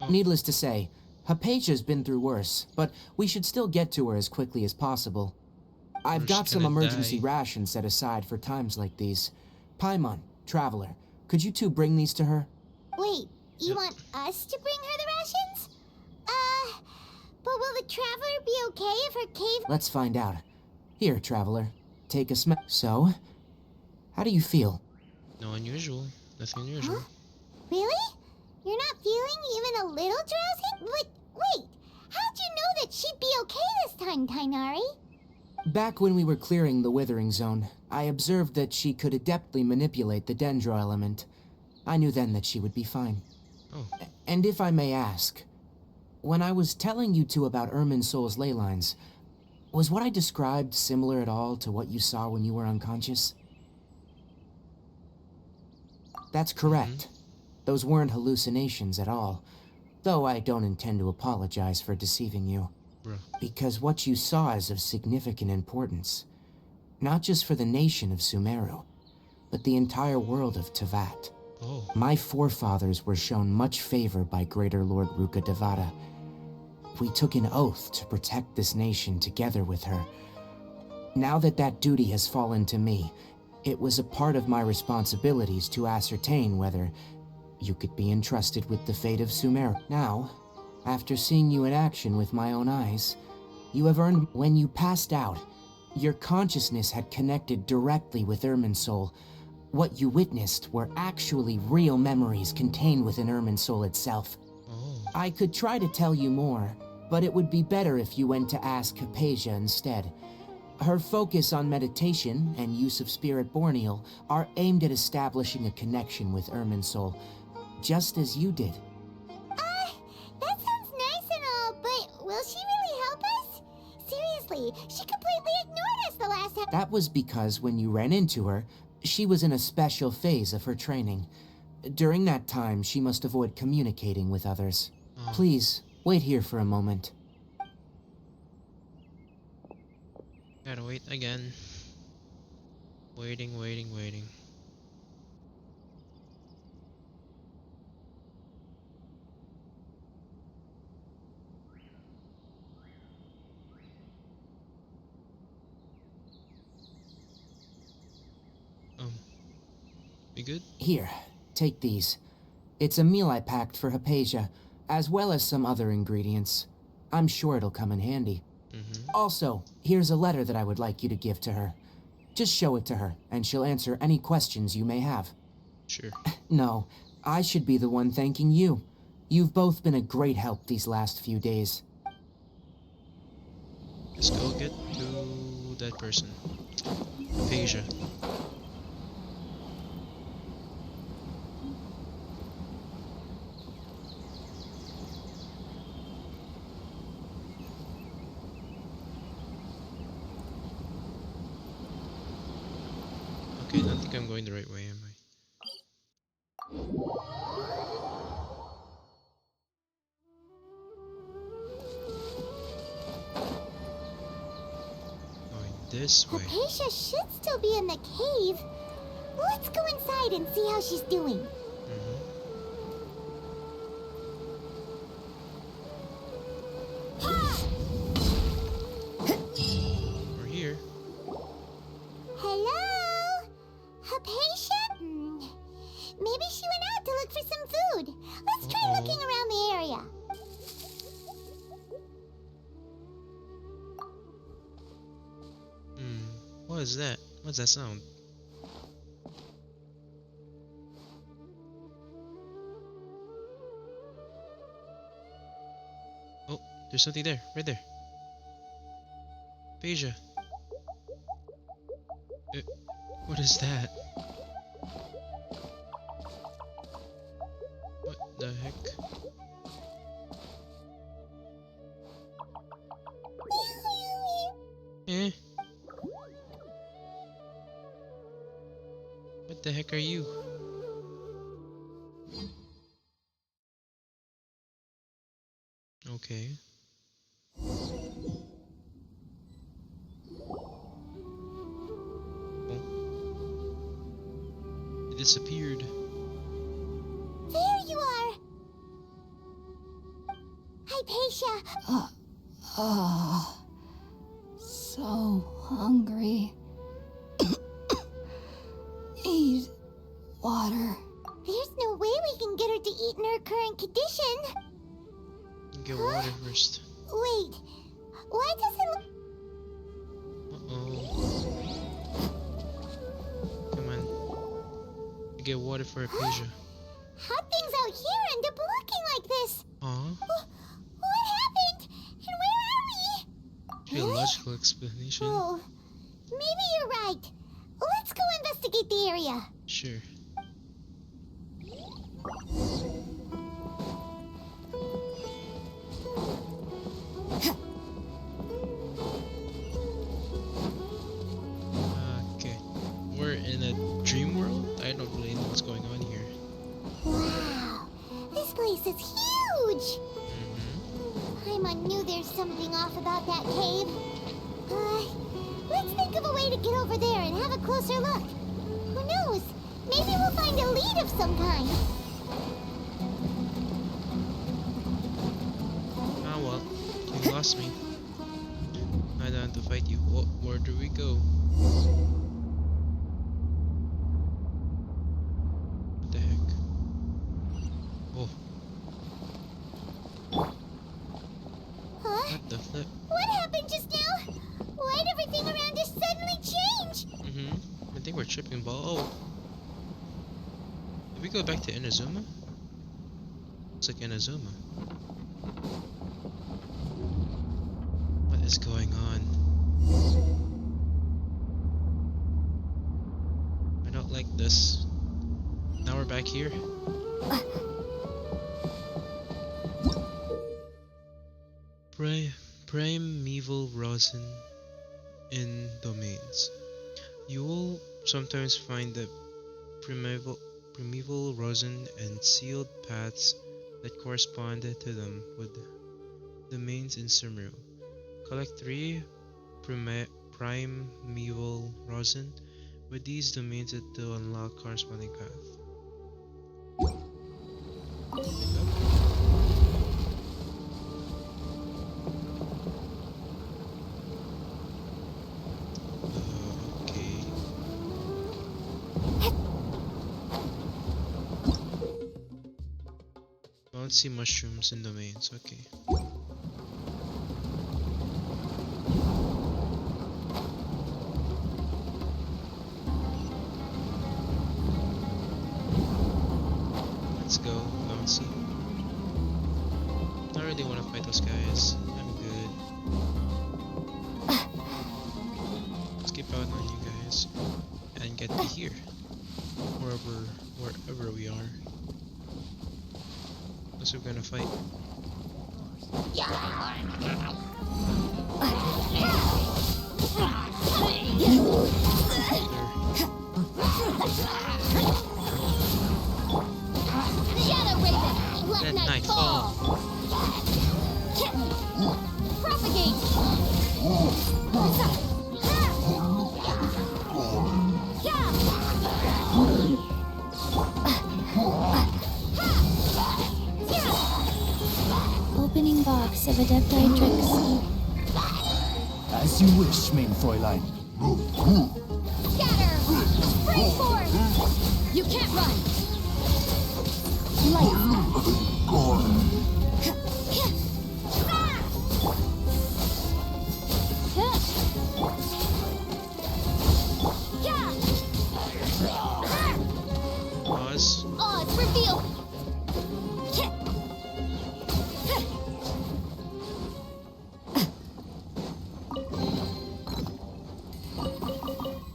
S4: Needless to say, Hypatia's been through worse, but we should still get to her as quickly as possible. I've
S1: Or
S4: got
S1: she's
S4: some
S1: gonna
S4: emergency
S1: die.
S4: rations set aside for times like these. Paimon, Traveler, could you two bring these to her?
S5: Wait, you
S1: Yep.
S5: want us to bring her the rations? But will the traveler be okay if her cave...
S4: Let's find out. Here, Traveler, take a smell. So, how do you feel?
S1: No unusual. Nothing unusual.
S5: Really? You're not feeling even a little drowsy? But wait, how'd you know that she'd be okay this time, Tighnari?
S4: Back when we were clearing the Withering Zone, I observed that she could adeptly manipulate the Dendro element. I knew then that she would be fine.
S1: Oh.
S4: And if I may ask, when I was telling you two about Irminsul's ley lines, was what I described similar at all to what you saw when you were unconscious? That's correct. Those weren't hallucinations at all, though I don't intend to apologize for deceiving you.
S1: Bro.
S4: Because what you saw is of significant importance, not just for the nation of Sumeru, but the entire world of Teyvat.
S1: Oh.
S4: My forefathers were shown much favor by Greater Lord Rukkhadevata. We took an oath to protect this nation together with her. Now that that duty has fallen to me, it was a part of my responsibilities to ascertain whether you could be entrusted with the fate of Sumeru. Now, After seeing you in action with my own eyes, you have earned. When you passed out, your consciousness had connected directly with Irminsul. What you witnessed were actually real memories contained within Irminsul itself.
S1: Oh.
S4: I could try to tell you more, but it would be better if you went to ask Hypatia instead. Her focus on meditation and use of Spirit Borneal are aimed at establishing a connection with Irminsul, just as you did.
S5: That sounds nice and all, but will she really help us? Seriously, she completely ignored us the last time.
S4: That was because when you ran into her, she was in a special phase of her training. During that time, she must avoid communicating with others.
S1: Oh.
S4: Please, wait here for a moment.
S1: Gotta wait again. Waiting. We good?
S4: Here, take these. It's a meal I packed for Hypatia, as well as some other ingredients. I'm sure it'll come in handy. Also, here's a letter that I would like you to give to her. Just show it to her, and she'll answer any questions you may have.
S1: Sure.
S4: No, I should be the one thanking you. You've both been a great help these last few days.
S1: Let's go get to that person. Hypatia. Okay, I don't think I'm going the right way, am I? Going this way.
S5: Hypatia should still be in the cave. Let's go inside and see how she's doing.
S1: We're here.
S5: Hello? Hypatia? Maybe she went out to look for some food. Let's try looking around the area.
S1: What is that? What's that sound? Oh, there's something there, right there. Hypatia. What is that? What the heck? Eh? What the heck are you? Okay. Oh. It disappeared.
S5: There you are! Hypatia!
S7: So hungry. Need water.
S5: There's no way we can get her to eat in her current condition.
S1: Get water first.
S5: Wait, why does it look...
S1: Uh-oh. Come on. Get water for Hypatia.
S5: How things out here end up looking like this?
S1: Aw.
S5: What happened? And where are we?
S1: Logical explanation.
S5: Oh, maybe you're right. Let's go investigate the area.
S1: Sure. Okay. We're in a dream world? I don't really know what's going on here.
S5: Wow, this place is huge. Paimon knew there's something off about that cave. Let's think of a way to get over there and have a closer look. Who knows? Maybe we'll find a lead of some kind.
S1: Ah well, you lost me. I don't have to fight you. Where do we go? What the heck? Oh. What the flip?
S5: What happened just now? Why'd everything around us suddenly change?
S1: I think we're tripping ball. Oh. Did we go back to Inazuma? Looks like Inazuma. What is going on? I don't like this. Now we're back here. Primeval rosin in domains. You will sometimes find the primeval rosin and sealed paths that correspond to them with domains in Sumeru. Collect 3 primeval rosin with these domains to unlock corresponding path. Bouncy mushrooms in domains, okay. Let's go, bouncy. I really want to fight those guys. I'm good. Skip out on you guys and get to here. Wherever we are. We're gonna fight.
S3: Shadow Raven, let night fall. Propagate. Opening box of Adepti tricks.
S4: As you wish, main Fräulein.
S3: Scatter! Spring forth! You can't run! Light!
S1: Pause.
S3: Odds reveal!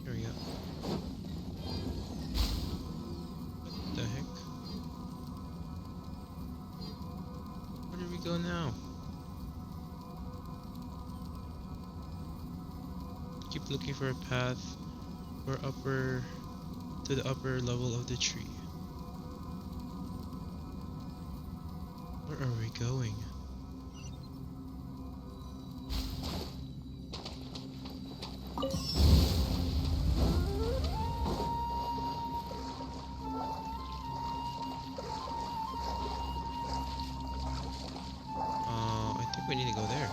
S1: Here we go. What the heck? Where do we go now? Keep looking for a path to the upper level of the tree. Where are we going? I think we need to go there.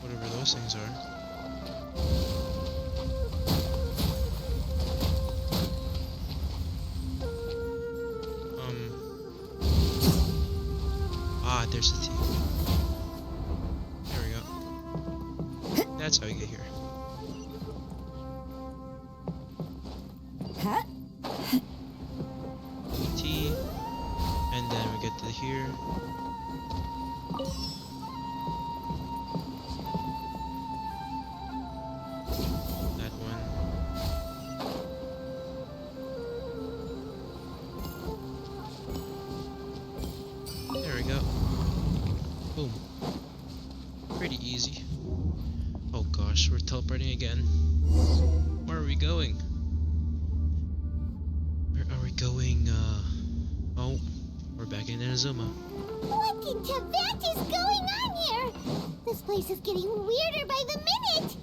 S1: Whatever those things are. There's the T. There we go. That's how we get here. T, and then we get to here. That one. There we go. Boom. Pretty easy. Oh gosh, we're teleporting again. Where are we going? Where are we going? Oh, we're back in Inazuma.
S5: What in Tibet is going on here? This place is getting weirder by the minute.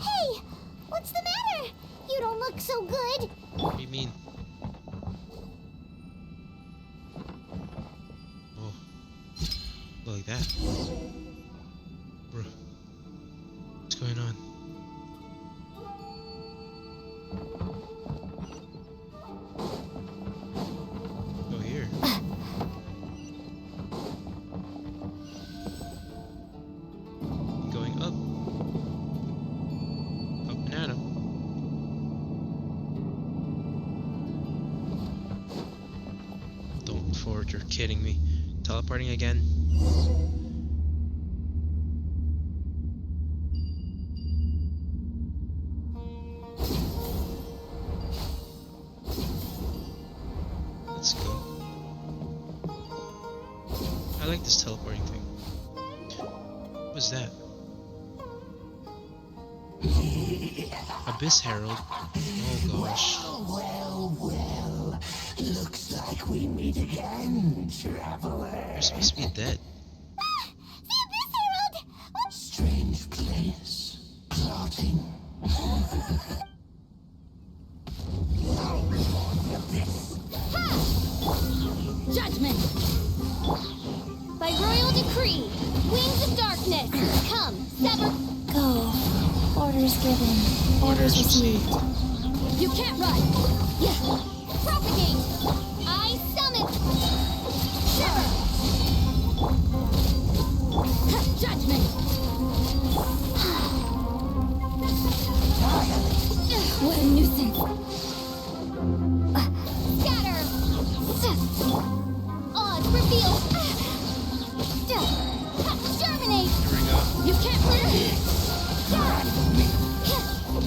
S5: Hey, what's the matter? You don't look so good.
S1: What do you mean? Oh. Like that. Bro. What's going on? Go here. You're kidding me. Teleporting again? Let's go. I like this teleporting thing. What was that? Abyss Herald. Oh gosh.
S8: Well. Looks like we meet again, traveler.
S1: You're supposed to be dead.
S5: The Abyss Herald! What?
S8: Strange place. Plotting.
S3: Judgment! By royal decree, wings of darkness, come, sever. Go. Orders given. Orders received. You can't run. Yeah. Propagate. I summon. Sever. Judgment. What a nuisance. Scatter. Odds revealed. Germinate.
S1: Here we go.
S3: You can't run.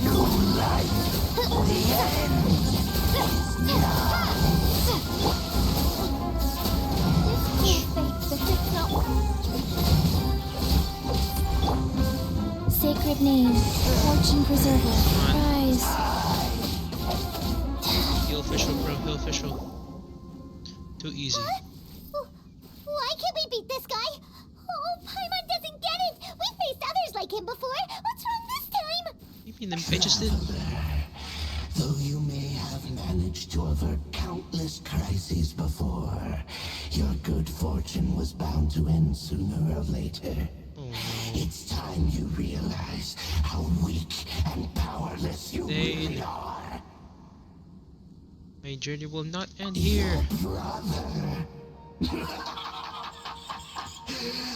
S8: No life. The end is now.
S3: Sacred name, fortune preserver, rise.
S1: Heal official, bro. Heal official. Too easy.
S5: Why can't we beat this guy? Oh, Paimon doesn't get it! We faced others like him before! What's wrong this time?
S1: You mean them bitches did?
S8: Though you may have managed to avert countless crises before, your good fortune was bound to end sooner or later.
S1: Oh no.
S8: It's time you realize how weak and powerless you really are.
S1: My journey will not end here.
S8: Brother.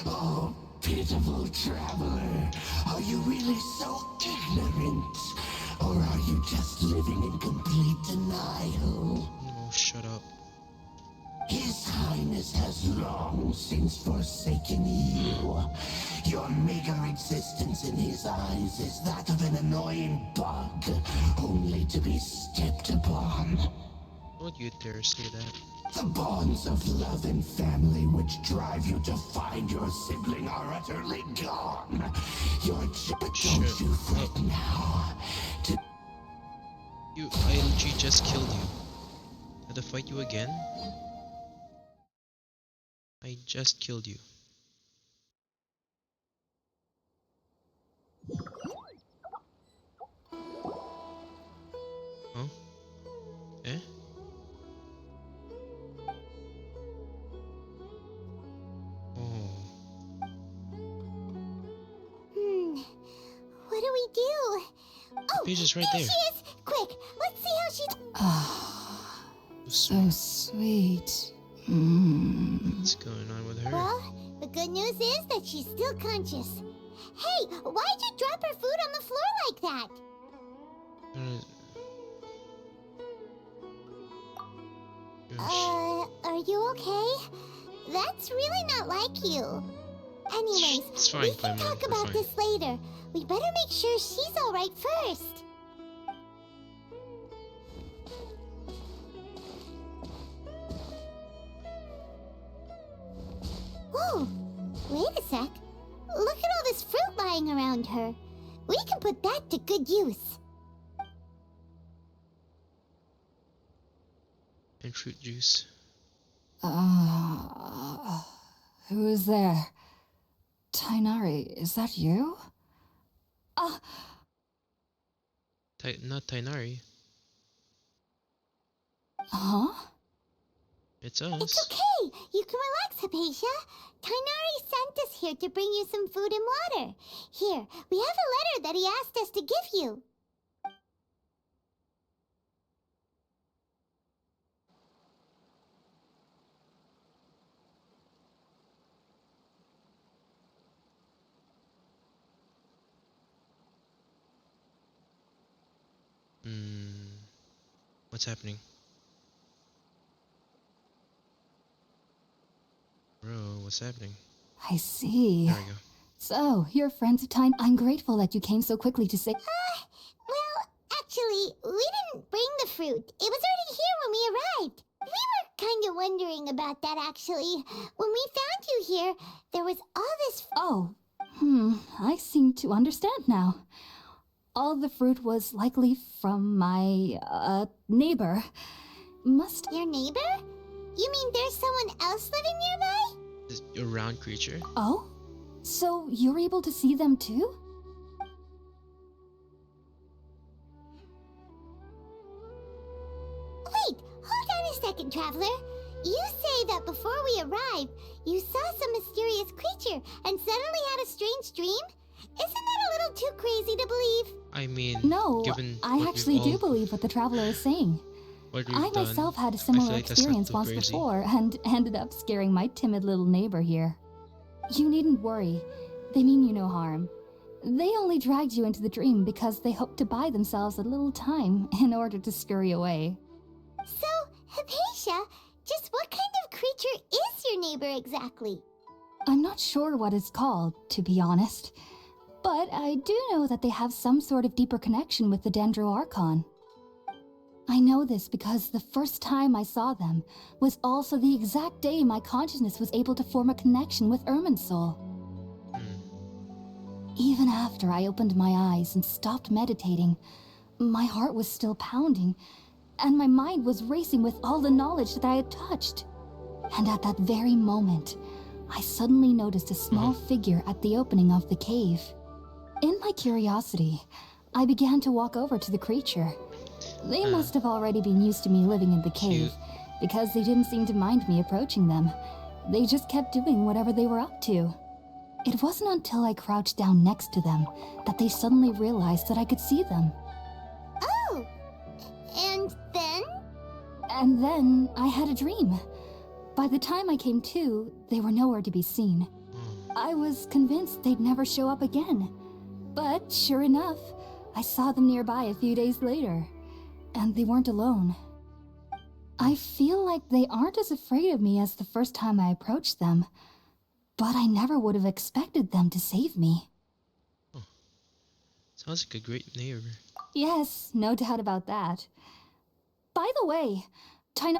S8: Oh, pitiful traveler. Are you really so ignorant? Or are you just living in complete denial?
S1: No, shut up.
S8: His Highness has long since forsaken you. Your meager existence in his eyes is that of an annoying bug, only to be stepped upon.
S1: Don't you dare say that.
S8: The bonds of love and family which drive you to find your sibling are utterly gone. Don't you fret now.
S1: I literally just killed you. Had to fight you again? I just killed you. Huh? Eh? Oh.
S5: What do we do? Oh,
S1: Page is right
S5: there
S1: there.
S5: she is! Quick, let's see how she's...
S7: Ah,
S1: So
S7: so sweet.
S1: what's going on with her?
S5: Well, the good news is that she's still conscious. Hey, why'd you drop her food on the floor like that? Are you okay? That's really not like you. Anyways,
S1: It's fine,
S5: we can
S1: Paimon,
S5: talk
S1: we're
S5: about
S1: fine.
S5: this later. We better make sure she's alright first. Whoa, wait a sec. Look at all this fruit lying around her. We can put that to good use.
S1: And fruit juice.
S7: Who is there? Tainari, is that you?
S1: Not Tainari.
S7: Huh?
S1: It's
S5: It's
S1: us.
S5: okay. You can relax, Hypatia. Tainari sent us here to bring you some food and water. Here, we have a letter that he asked us to give you.
S1: What's happening? what's happening.
S7: I see.
S1: There we go.
S7: So, you're friends of Time. I'm grateful that you came so quickly to say.
S5: Well, actually, we didn't bring the fruit. It was already here when we arrived. We were kind of wondering about that, actually. When we found you here, there was all this...
S7: Oh, I seem to understand now. All the fruit was likely from my, neighbor.
S5: Your neighbor? You mean there's someone else living nearby?
S1: Is a round creature?
S7: Oh? So you're able to see them too?
S5: Wait, hold on a second, Traveler. You say that before we arrived, you saw some mysterious creature and suddenly had a strange dream? Isn't that a little too crazy to believe?
S1: I mean,
S7: No,
S1: given
S7: I
S1: what
S7: actually
S1: we've
S7: do believe what the Traveler is saying.
S1: what we've
S7: I
S1: done,
S7: myself had a
S1: I feel
S7: similar
S1: like that's not
S7: experience
S1: too
S7: once
S1: crazy.
S7: before and ended up scaring my timid little neighbor here. You needn't worry. They mean you no harm. They only dragged you into the dream because they hoped to buy themselves a little time in order to scurry away.
S5: So, Hypatia, just what kind of creature is your neighbor exactly?
S7: I'm not sure what it's called, to be honest. But I do know that they have some sort of deeper connection with the Dendro Archon. I know this because the first time I saw them was also the exact day my consciousness was able to form a connection with Irminsul. Even after I opened my eyes and stopped meditating, my heart was still pounding, and my mind was racing with all the knowledge that I had touched. And at that very moment, I suddenly noticed a small figure at the opening of the cave. In my curiosity, I began to walk over to the creature. They must have already been used to me living in the cave, because they didn't seem to mind me approaching them. They just kept doing whatever they were up to. It wasn't until I crouched down next to them that they suddenly realized that I could see them.
S5: Oh! And then?
S7: And then I had a dream. By the time I came to, they were nowhere to be seen. I was convinced they'd never show up again. But sure enough, I saw them nearby a few days later. And they weren't alone. I feel like they aren't as afraid of me as the first time I approached them. But I never would have expected them to save me.
S1: Oh. Sounds like a great neighbor.
S7: Yes, no doubt about that. By the way, Tina...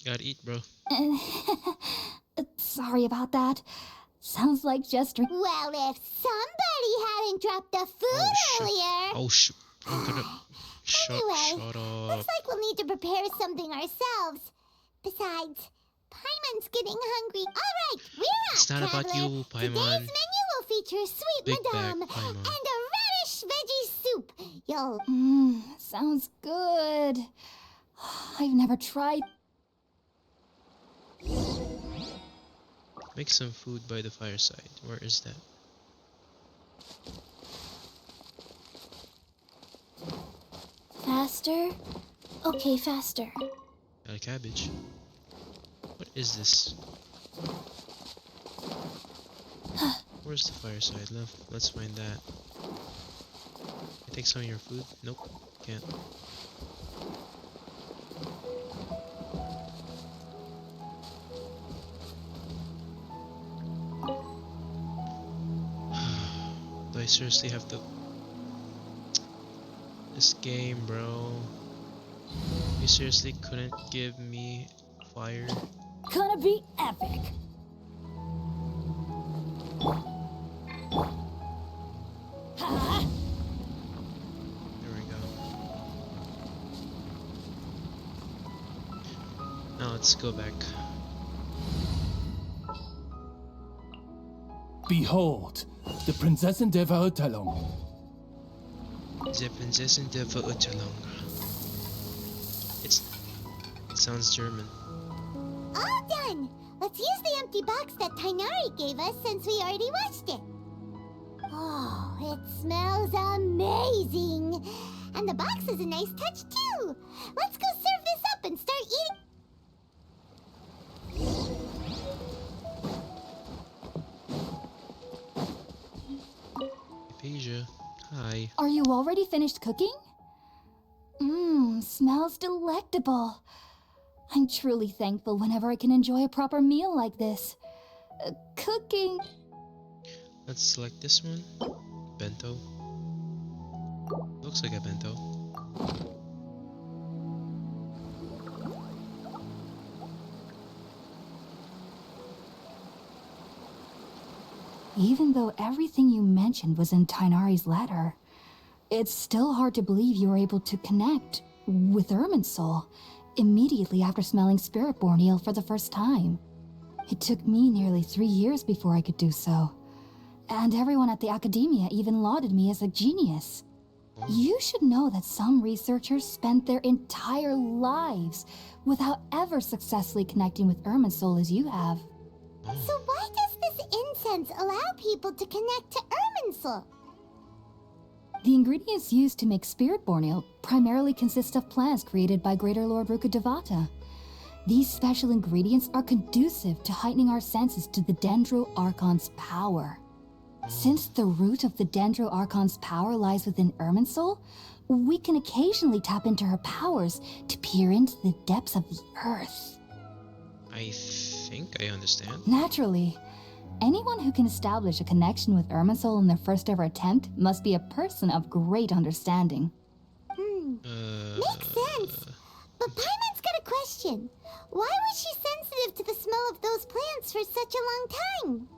S1: Gotta eat, bro.
S7: Sorry about that. Sounds like just...
S5: Well, if somebody hadn't dropped the food earlier...
S1: Oh, shoot. I'm gonna...
S5: Anyway,
S1: shut up.
S5: looks like we'll need to prepare something ourselves. Besides, Paimon's getting hungry. All right, we're up,
S1: It's not
S5: Traveler.
S1: about you,
S5: Today's
S1: Paimon.
S5: menu will feature sweet
S1: Big
S5: madame
S1: back, Paimon.
S5: and a radish veggie soup. You'll...
S7: Sounds good. I've never tried...
S1: Make some food by the fireside. Where is that?
S3: Faster? Okay, faster.
S1: Got a cabbage. What is this? Where's the fireside? Let's find that. Can I take some of your food? Nope, can't. Do I seriously have to... This game, bro. You seriously couldn't give me fire?
S7: Gonna be epic.
S1: There we go. Now let's go back.
S2: Behold, the Prinzessin der Verurteilung.
S1: The Prinzessin der Verurteilung. It sounds German.
S5: All done! Let's use the empty box that Tainari gave us since we already washed it. Oh, it smells amazing! And the box is a nice touch too! Let's go serve this up and start eating...
S1: Hypatia, hi.
S7: Are you already finished cooking? Smells delectable. I'm truly thankful whenever I can enjoy a proper meal like this. Cooking...
S1: Let's select this one. Bento. Looks like a bento.
S7: Even though everything you mentioned was in Tighnari's letter, it's still hard to believe you were able to connect with Irminsul immediately after smelling Spiritborn eel for the first time. It took me nearly 3 years before I could do so, and everyone at the academia even lauded me as a genius. You should know that some researchers spent their entire lives without ever successfully connecting with Irminsul as you have.
S5: So why does this incense allow people to connect to Irminsul?
S7: The ingredients used to make Spiritborn eel primarily consist of plants created by Greater Lord Rukkhadevata. These special ingredients are conducive to heightening our senses to the Dendro Archon's power. Since the root of the Dendro Archon's power lies within Irminsul, we can occasionally tap into her powers to peer into the depths of the earth.
S1: I think I understand.
S7: Naturally, anyone who can establish a connection with Irminsul in their first ever attempt must be a person of great understanding.
S5: Makes sense. But Paimon's got a question. Why was she sensitive to the smell of those plants for such a long time?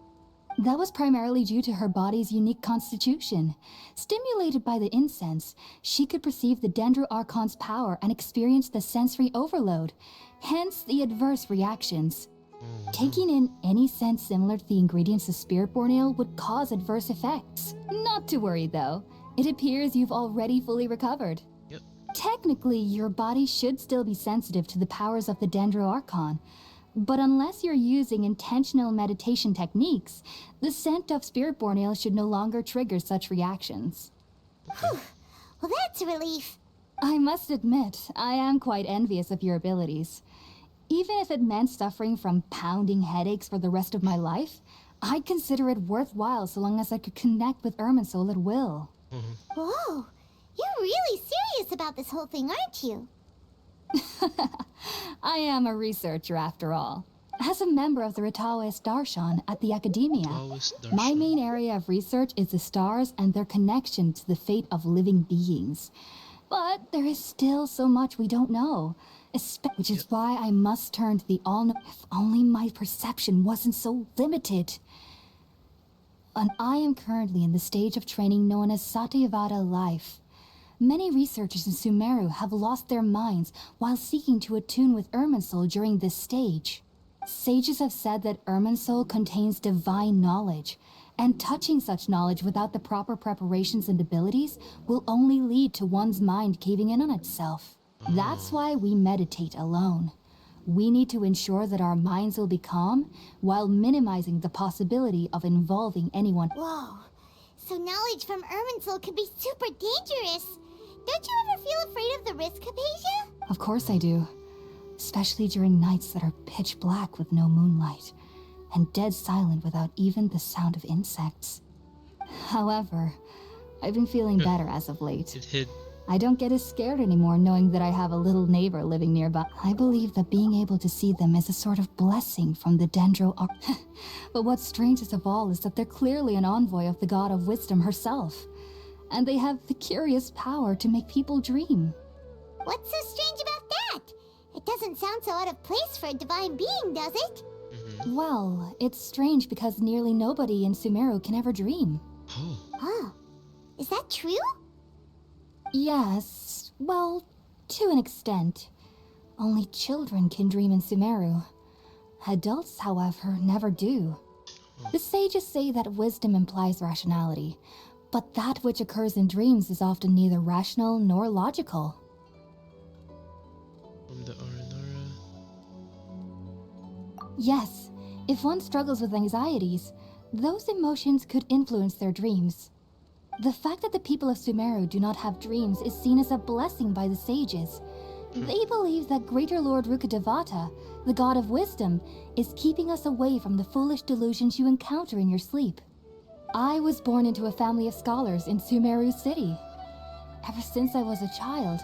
S7: That was primarily due to her body's unique constitution. Stimulated by the incense, she could perceive the Dendro Archon's power and experience the sensory overload, hence the adverse reactions. Taking in any scent similar to the ingredients of Spiritborn eel would cause adverse effects. Not to worry though, it appears you've already fully recovered.
S1: Yep.
S7: Technically, your body should still be sensitive to the powers of the Dendro Archon, but unless you're using intentional meditation techniques, the scent of Spiritborn eel should no longer trigger such reactions.
S5: Whew. Well, that's a relief.
S7: I must admit, I am quite envious of your abilities. Even if it meant suffering from pounding headaches for the rest of my life, I'd consider it worthwhile so long as I could connect with Irminsul at will.
S5: Whoa, you're really serious about this whole thing, aren't you?
S7: I am a researcher after all. As a member of the Taoist Darshan at the Academia, my main area of research is the stars and their connection to the fate of living beings. But there is still so much we don't know, which is why I must turn to the all-knowing. If only my perception wasn't so limited. And I am currently in the stage of training known as Satyavada life. Many researchers in Sumeru have lost their minds while seeking to attune with Irminsul during this stage. Sages have said that Irminsul contains divine knowledge, and touching such knowledge without the proper preparations and abilities will only lead to one's mind caving in on itself. That's why we meditate alone. We need to ensure that our minds will be calm while minimizing the possibility of involving anyone.
S5: Whoa, so knowledge from Irminsul could be super dangerous. Don't you ever feel afraid of the risk, Hypatia?
S7: Of course I do. Especially during nights that are pitch black with no moonlight, and dead silent without even the sound of insects. However, I've been feeling better as of late.
S1: It hit.
S7: I don't get as scared anymore knowing that I have a little neighbor living nearby. I believe that being able to see them is a sort of blessing from the Dendro Archon. But what's strangest of all is that they're clearly an envoy of the god of wisdom herself. And they have the curious power to make people dream.
S5: What's so strange about that? It doesn't sound so out of place for a divine being, does it?
S7: Well, it's strange because nearly nobody in Sumeru can ever dream.
S5: Oh, is that true?
S7: Yes, well, to an extent. Only children can dream in Sumeru. Adults, however, never do. The sages say that wisdom implies rationality, but that which occurs in dreams is often neither rational nor logical.
S1: From the Aranara.
S7: Yes, if one struggles with anxieties, those emotions could influence their dreams. The fact that the people of Sumeru do not have dreams is seen as a blessing by the sages. They believe that Greater Lord Rukkhadevata, the god of wisdom, is keeping us away from the foolish delusions you encounter in your sleep. I was born into a family of scholars in Sumeru City. Ever since I was a child,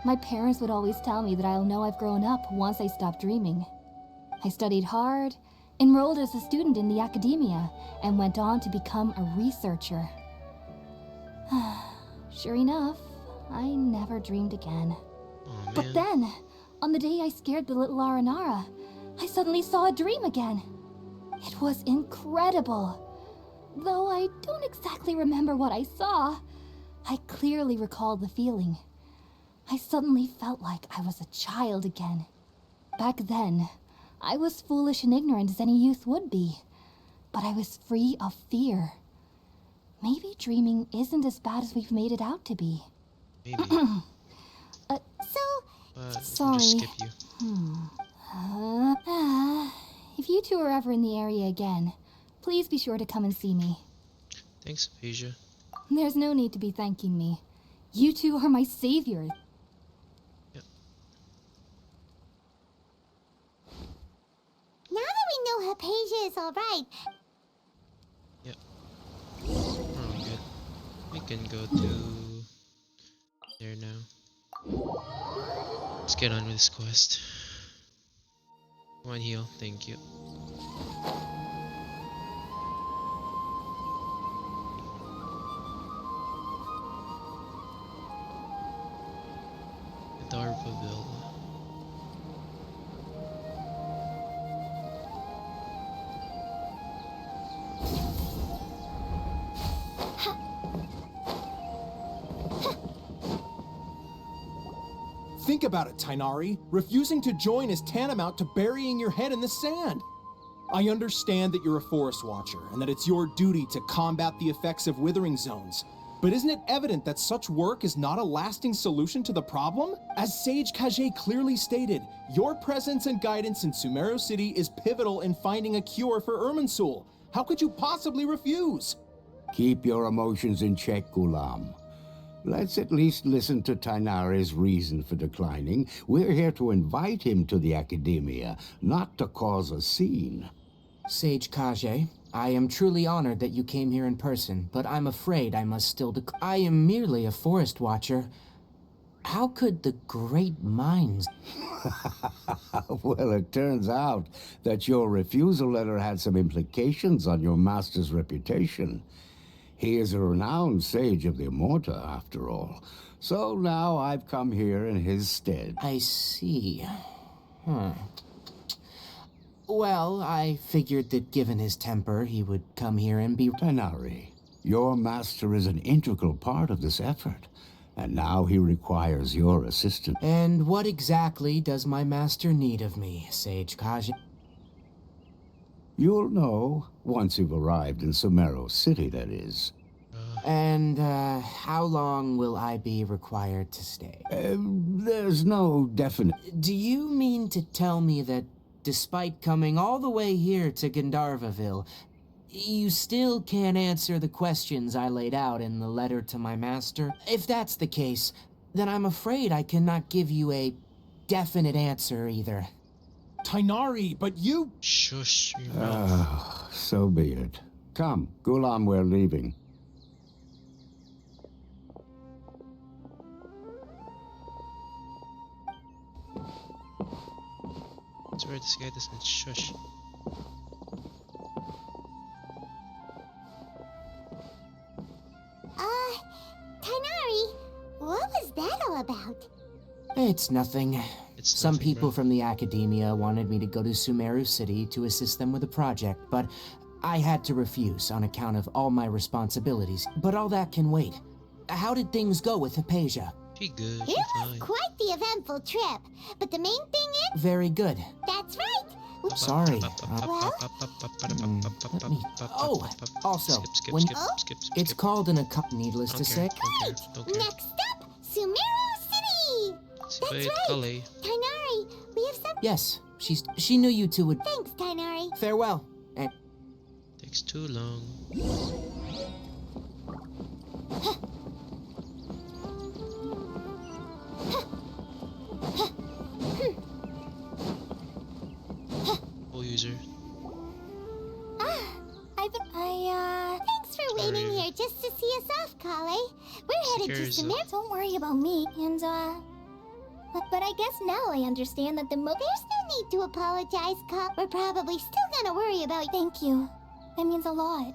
S7: My parents would always tell me that I'll know I've grown up once I stop dreaming. I studied hard, enrolled as a student in the academia, and went on to become a researcher. Sure enough, I never dreamed again.
S1: Oh,
S7: But then, on the day I scared the little Aranara, I suddenly saw a dream again. It was incredible. Though I don't exactly remember what I saw, I clearly recall the feeling. I suddenly felt like I was a child again. Back then, I was foolish and ignorant as any youth would be, but I was free of fear. Maybe dreaming isn't as bad as we've made it out to be.
S1: Maybe.
S7: Sorry.
S1: Just skip you.
S7: If you two are ever in the area again, please be sure to come and see me.
S1: Thanks, Asia.
S7: There's no need to be thanking me. You two are my saviors.
S1: Yep.
S5: Now that we know Hypatia is alright,
S1: Yep. We're all good. We can go to there now. Let's get on with this quest. One heal, thank you. Darvaville.
S9: Think about it, Tainari. Refusing to join is tantamount to burying your head in the sand. I understand that you're a forest watcher and that it's your duty to combat the effects of withering zones. But isn't it evident that such work is not a lasting solution to the problem? As Sage Kage clearly stated, your presence and guidance in Sumeru City is pivotal in finding a cure for Irminsul. How could you possibly refuse?
S8: Keep your emotions in check, Gulam. Let's at least listen to Tainari's reason for declining. We're here to invite him to the Academia, not to cause a scene.
S4: Sage Kage, I am truly honored that you came here in person, but I'm afraid I must still I am merely a forest watcher. How could the great minds...
S8: Well, it turns out that your refusal letter had some implications on your master's reputation. He is a renowned sage of the Immorta, after all. So now I've come here in his stead.
S4: I see. Well, I figured that given his temper, he would come here and be...
S8: Tainari, your master is an integral part of this effort, and now he requires your assistance.
S4: And what exactly does my master need of me, Sage Kage?
S8: You'll know once you've arrived in Sumeru City, that is.
S4: And, how long will I be required to stay?
S8: There's no definite...
S4: Do you mean to tell me that despite coming all the way here to Gandharvaville, you still can't answer the questions I laid out in the letter to my master? If that's the case, then I'm afraid I cannot give you a definite answer either.
S9: Tainari, but you...
S1: Shush your mouth.
S8: So be it. Come, Gulam, we're leaving.
S1: I swear this guy doesn't shush.
S5: Tainari, what was that all about?
S4: It's nothing. Some
S1: nothing,
S4: people
S1: bro.
S4: from the academia wanted me to go to Sumeru City to assist them with a project, but I had to refuse on account of all my responsibilities. But all that can wait. How did things go with Hypatia?
S1: She good, she
S5: It was
S1: fine.
S5: quite the eventful trip, but the main thing is...
S4: Very good.
S5: That's right!
S4: Sorry.
S5: Well?
S4: Oh, also,
S1: skip,
S4: when
S1: skip,
S4: it's called an needless to say.
S1: Don't care.
S5: Next up, Sumeru City!
S1: It's
S5: That's
S1: very
S5: right!
S1: Kale.
S5: Tainari, we have some...
S4: Yes, she knew you two would.
S5: Thanks, Tainari.
S4: Farewell. And
S1: Takes too long. Full user.
S5: Thanks for waiting
S1: Sorry.
S5: here just to see us off, Kale. We're headed to
S1: Scares
S5: Sumeru.
S3: Don't worry about me, and, But I guess now I understand that the
S5: There's no need to apologize, Cop. We're probably still gonna worry about...
S3: Thank you. That means a lot.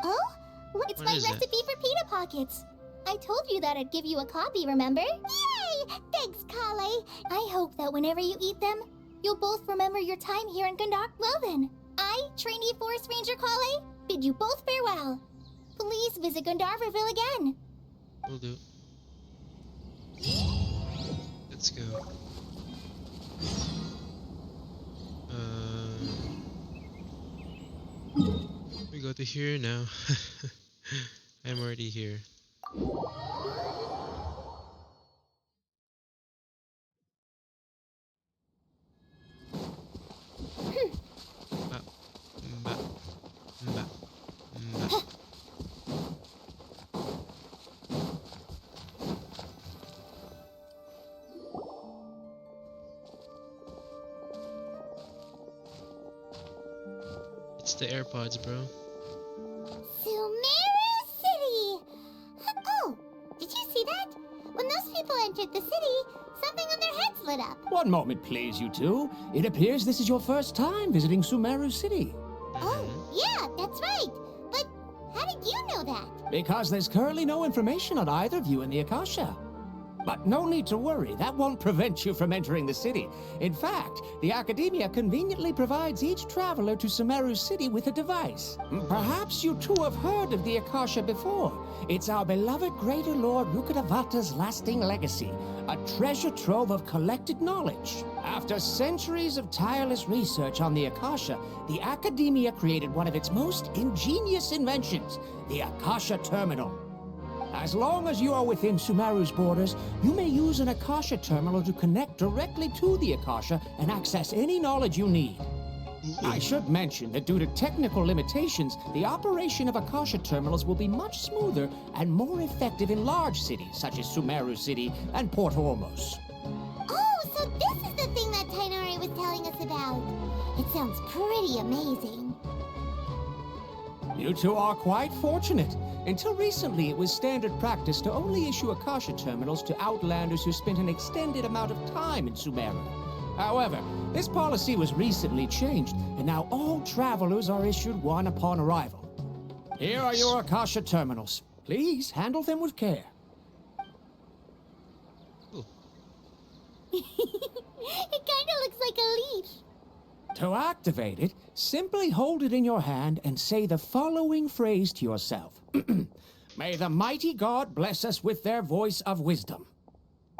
S5: Oh?
S3: It's
S1: What
S3: my
S1: is it?
S3: recipe for pita pockets. I told you that I'd give you a copy, remember?
S5: Yay! Thanks, Kale.
S3: I hope that whenever you eat them, you'll both remember your time here in Gundar. Well then, I, trainee Forest Ranger Kale, bid you both farewell. Please visit Gundarverville again.
S1: Will do. Let's go. We go to here now. I'm already here. Ba, ba, ba, ba. It's the AirPods, bro.
S5: Sumeru City! Oh, did you see that? When those people entered the city, something on their heads lit up.
S10: One moment, please, you two. It appears this is your first time visiting Sumeru City.
S5: Oh, yeah, that's right. But how did you know that?
S10: Because there's currently no information on either of you in the Akasha. But no need to worry, that won't prevent you from entering the city. In fact, the Academia conveniently provides each traveler to Sumeru City with a device. Perhaps you two have heard of the Akasha before. It's our beloved Greater Lord Rukkhadevata's lasting legacy, a treasure trove of collected knowledge. After centuries of tireless research on the Akasha, the Academia created one of its most ingenious inventions, the Akasha Terminal. As long as you are within Sumeru's borders, you may use an Akasha terminal to connect directly to the Akasha and access any knowledge you need. I should mention that due to technical limitations, the operation of Akasha terminals will be much smoother and more effective in large cities such as Sumeru City and Port Ormos.
S5: Oh, so this is the thing that Tainari was telling us about. It sounds pretty amazing.
S10: You two are quite fortunate. Until recently, it was standard practice to only issue Akasha terminals to outlanders who spent an extended amount of time in Sumeru. However, this policy was recently changed, and now all travelers are issued one upon arrival. Here are your Akasha terminals. Please handle them with care.
S5: It kinda looks like a leaf.
S10: To activate it, simply hold it in your hand and say the following phrase to yourself. May the mighty God bless us with their voice of wisdom.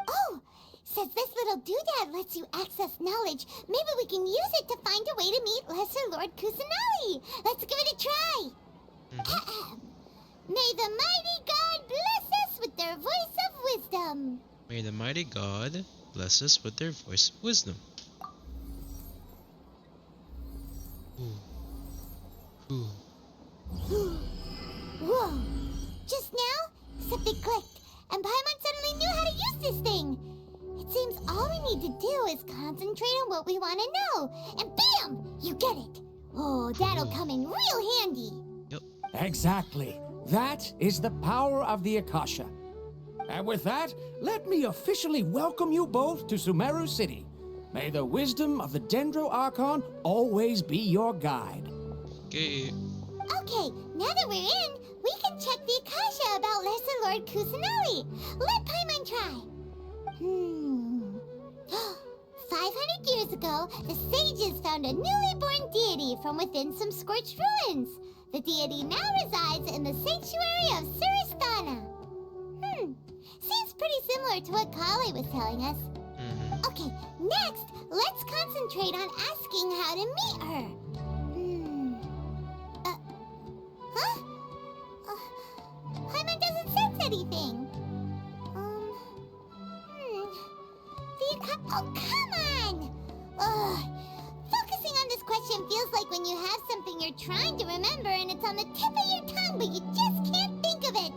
S5: Oh, says this little doodad lets you access knowledge. Maybe we can use it to find a way to meet Lesser Lord Kusanali. Let's give it a try. May the mighty God bless us with their voice of wisdom.
S1: May the mighty God bless us with their voice of wisdom. Ooh.
S5: Whoa! Just now, something clicked, and Paimon suddenly knew how to use this thing. It seems all we need to do is concentrate on what we want to know, and bam! You get it. Oh, that'll come in real handy.
S1: Yep.
S10: Exactly. That is the power of the Akasha. And with that, let me officially welcome you both to Sumeru City. May the wisdom of the Dendro Archon always be your guide.
S1: Okay.
S5: Okay, now that we're in, we can check the Akasha about Lesser Lord Kusanali. Let Paimon try. 500 years ago, the sages found a newly born deity from within some scorched ruins. The deity now resides in the sanctuary of Suristana. Seems pretty similar to what Kale was telling us. Okay, next, let's concentrate on asking how to meet her. Paimon doesn't sense anything. Oh, come on! Ugh. Focusing on this question feels like when you have something you're trying to remember and it's on the tip of your tongue, but you just can't think of it.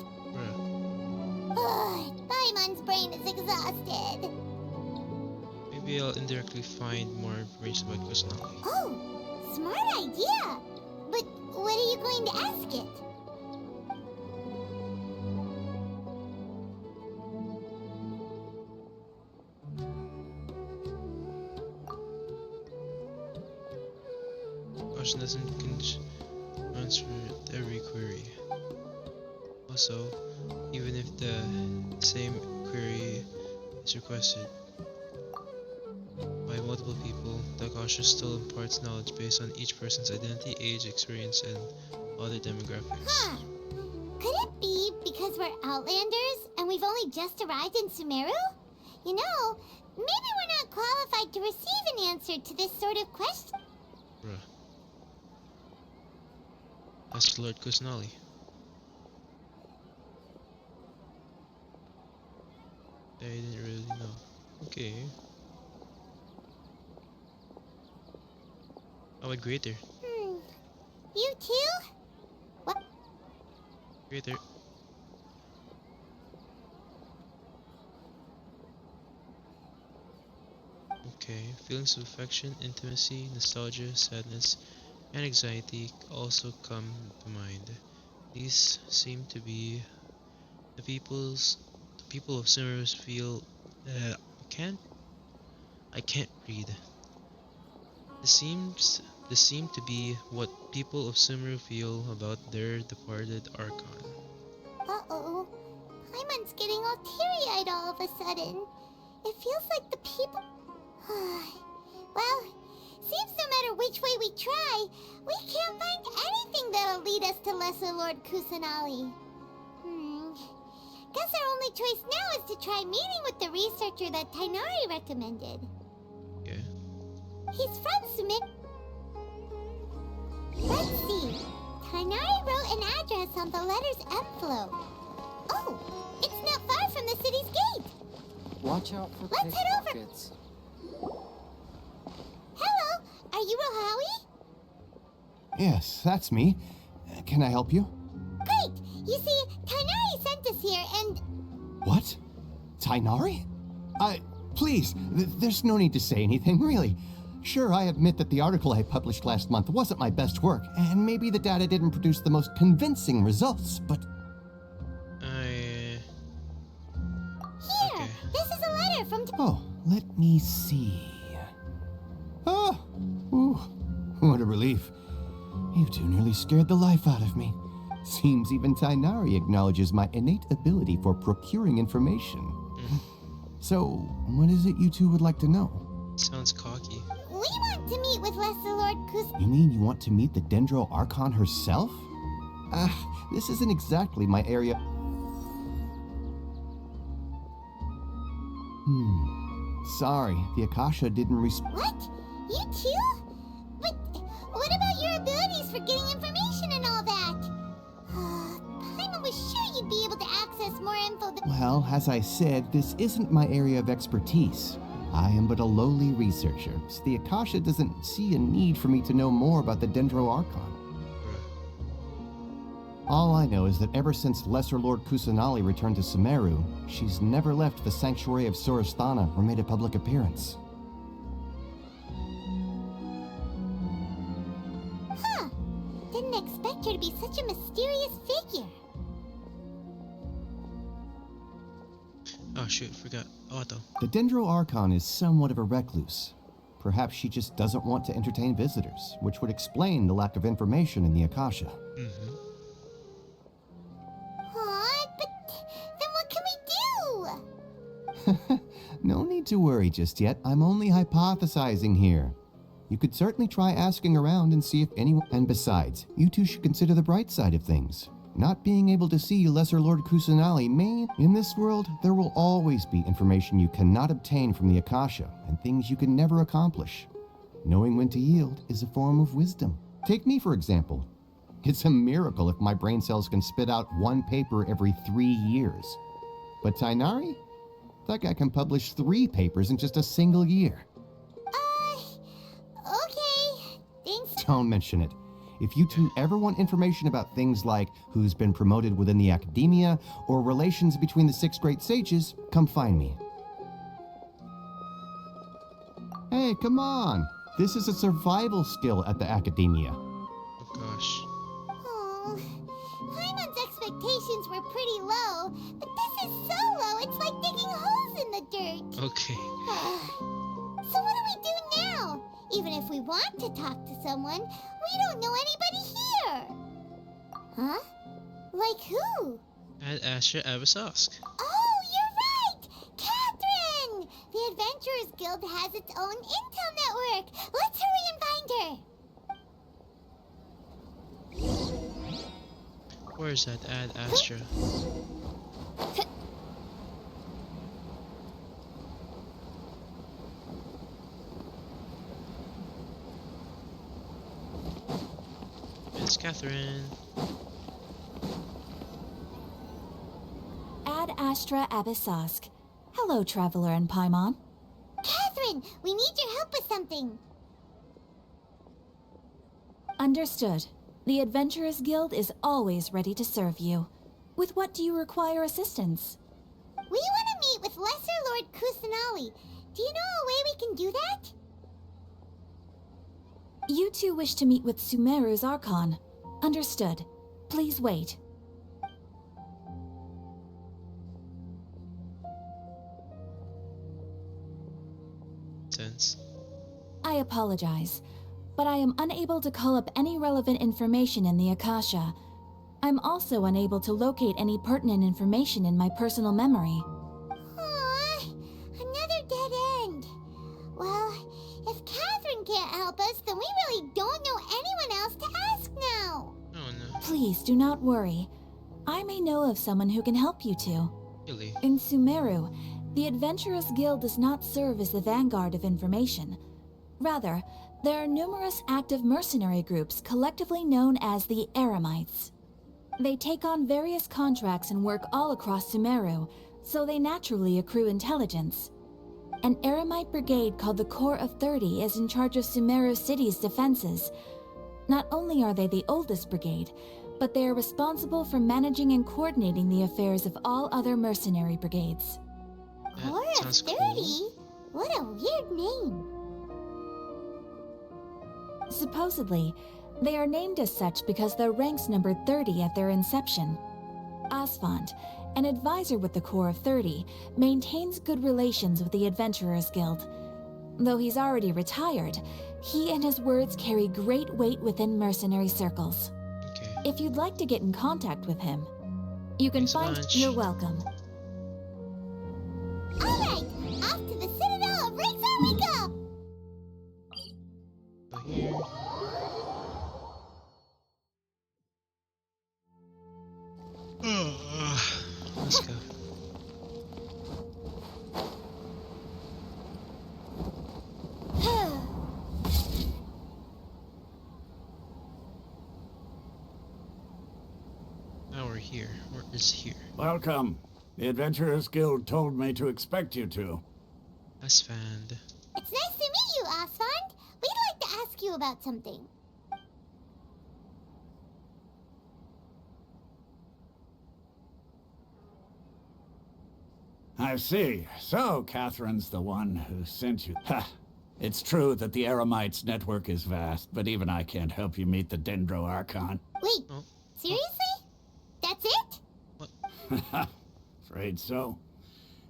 S5: Ugh, Paimon's brain is exhausted.
S1: Maybe I'll indirectly find more information about Kusanali.
S5: Oh, smart idea. But what are you going to ask it?
S1: information doesn't answer every query. Also, even if the same query is requested by multiple people, the Akasha still imparts knowledge based on each person's identity, age, experience, and other demographics.
S5: Huh. Could it be because we're Outlanders and we've only just arrived in Sumeru? You know, maybe we're not qualified to receive an answer to this sort of question.
S1: Bruh. That's Lord Kusanali. I didn't really know. Okay. How about Greater?
S5: You too? What?
S1: Greater. Okay, feelings of affection, intimacy, nostalgia, sadness, and anxiety also come to mind. These seem to be the people of Sumeru feel. I can't read. This seem to be what people of Sumeru feel about their departed Archon.
S5: Uh-oh. Paimon's getting all teary-eyed all of a sudden. It feels like the people... Well, seems no matter which way we try, we can't find anything that'll lead us to Lesser Lord Kusanali. Guess our only choice now is to try meeting with the researcher that Tainari recommended.
S1: Yeah.
S5: He's from Sumeru. Let's see. Tainari wrote an address on the letter's envelope. Oh, it's not far from the city's gate.
S2: Watch out for
S5: Let's head over.
S2: pickpockets.
S5: Hello, are you Rohawi?
S11: Yes, that's me. Can I help you?
S5: Great! You see, Tainari sent us here and...
S11: What? Tainari? Please, there's no need to say anything, really. Sure, I admit that the article I published last month wasn't my best work, and maybe the data didn't produce the most convincing results, but...
S5: Here!
S1: Okay.
S5: This is a letter from...
S11: Oh, let me see... Oh! Ooh, what a relief. You two nearly scared the life out of me. Seems even Tainari acknowledges my innate ability for procuring information. So, what is it you two would like to know?
S1: Sounds cocky.
S5: We want to meet with Lesser Lord Kus...
S11: You mean you want to meet the Dendro Archon herself? This isn't exactly my area. Sorry, the Akasha didn't
S5: What? You too? But what about your abilities for getting information and all that? Paimon was sure you'd be able to access more info than...
S11: Well, as I said, this isn't my area of expertise. I am but a lowly researcher, so the Akasha doesn't see a need for me to know more about the Dendro Archon. All I know is that ever since Lesser Lord Kusanali returned to Sumeru, she's never left the Sanctuary of Sorasthana or made a public appearance.
S5: Huh. Didn't expect her to be such a mysterious figure.
S1: Oh shoot, forgot. Otto.
S11: The Dendro Archon is somewhat of a recluse. Perhaps she just doesn't want to entertain visitors, which would explain the lack of information in the Akasha.
S5: But then what can we do?
S11: No need to worry just yet. I'm only hypothesizing here. You could certainly try asking around and see if anyone... And besides, you two should consider the bright side of things. Not being able to see Lesser Lord Kusanali may... In this world, there will always be information you cannot obtain from the Akasha, and things you can never accomplish. Knowing when to yield is a form of wisdom. Take me, for example. It's a miracle if my brain cells can spit out one paper every 3 years. But Tainari? That guy can publish 3 papers in just a single year.
S5: Okay. Thanks.
S11: Don't mention it. If you two ever want information about things like who's been promoted within the academia or relations between the 6 great sages, come find me. Hey, come on. This is a survival skill at the academia.
S1: Oh gosh.
S5: Oh, Paimon's expectations were pretty low, but this is so low, it's like digging holes in the dirt.
S1: Okay.
S5: So what do we do now? Even if we want to talk to someone, we don't know anybody here. Huh? Like who?
S1: Ad Astra Abyssosque.
S5: Oh, you're right! Catherine! The Adventurers Guild has its own intel network. Let's hurry and find her.
S1: Where's that Ad Astra? It's Catherine.
S7: Ad Astra Abyssosque. Hello, Traveler and Paimon.
S5: Catherine, we need your help with something.
S7: Understood. The Adventurers Guild is always ready to serve you. With what do you require assistance?
S5: We want to meet with Lesser Lord Kusanali. Do you know a way we can do that?
S7: You two wish to meet with Sumeru's Archon. Understood. Please wait.
S1: Tense.
S7: I apologize, but I am unable to call up any relevant information in the Akasha. I'm also unable to locate any pertinent information in my personal memory.
S5: Aww, another dead end. Well, if Catherine can't help us, then we really don't know anyone else to ask now.
S1: Oh no.
S7: Please do not worry. I may know of someone who can help you two.
S1: Really?
S7: In Sumeru, the Adventurers Guild does not serve as the vanguard of information. Rather, there are numerous active mercenary groups collectively known as the Eremites. They take on various contracts and work all across Sumeru, so they naturally accrue intelligence. An Eremite brigade called the Corps of 30 is in charge of Sumeru City's defenses. Not only are they the oldest brigade, but they are responsible for managing and coordinating the affairs of all other mercenary brigades.
S5: Corps of 30?
S1: Cool.
S5: What a weird name.
S7: Supposedly, they are named as such because their ranks numbered 30 at their inception. Asfand, an advisor with the Corps of 30, maintains good relations with the Adventurers Guild. Though he's already retired, he and his words carry great weight within mercenary circles.
S1: Okay.
S7: If you'd like to get in contact with him, you can
S1: Thanks a
S7: find
S1: bunch.
S7: you're welcome.
S5: Alright, off to the Citadel of Rixar we go!
S1: Go here. Let's go. Now we're here. Where is here?
S12: Welcome. The Adventurers Guild told me to expect you two.
S1: Asfand.
S5: It's nice to meet you, Asfand. We'd like to ask you about something.
S12: I see. So, Catherine's the one who sent you. Ha! It's true that the Eremites network is vast, but even I can't help you meet the Dendro Archon.
S5: Wait,
S1: Oh.
S5: seriously? That's it?
S12: Afraid so.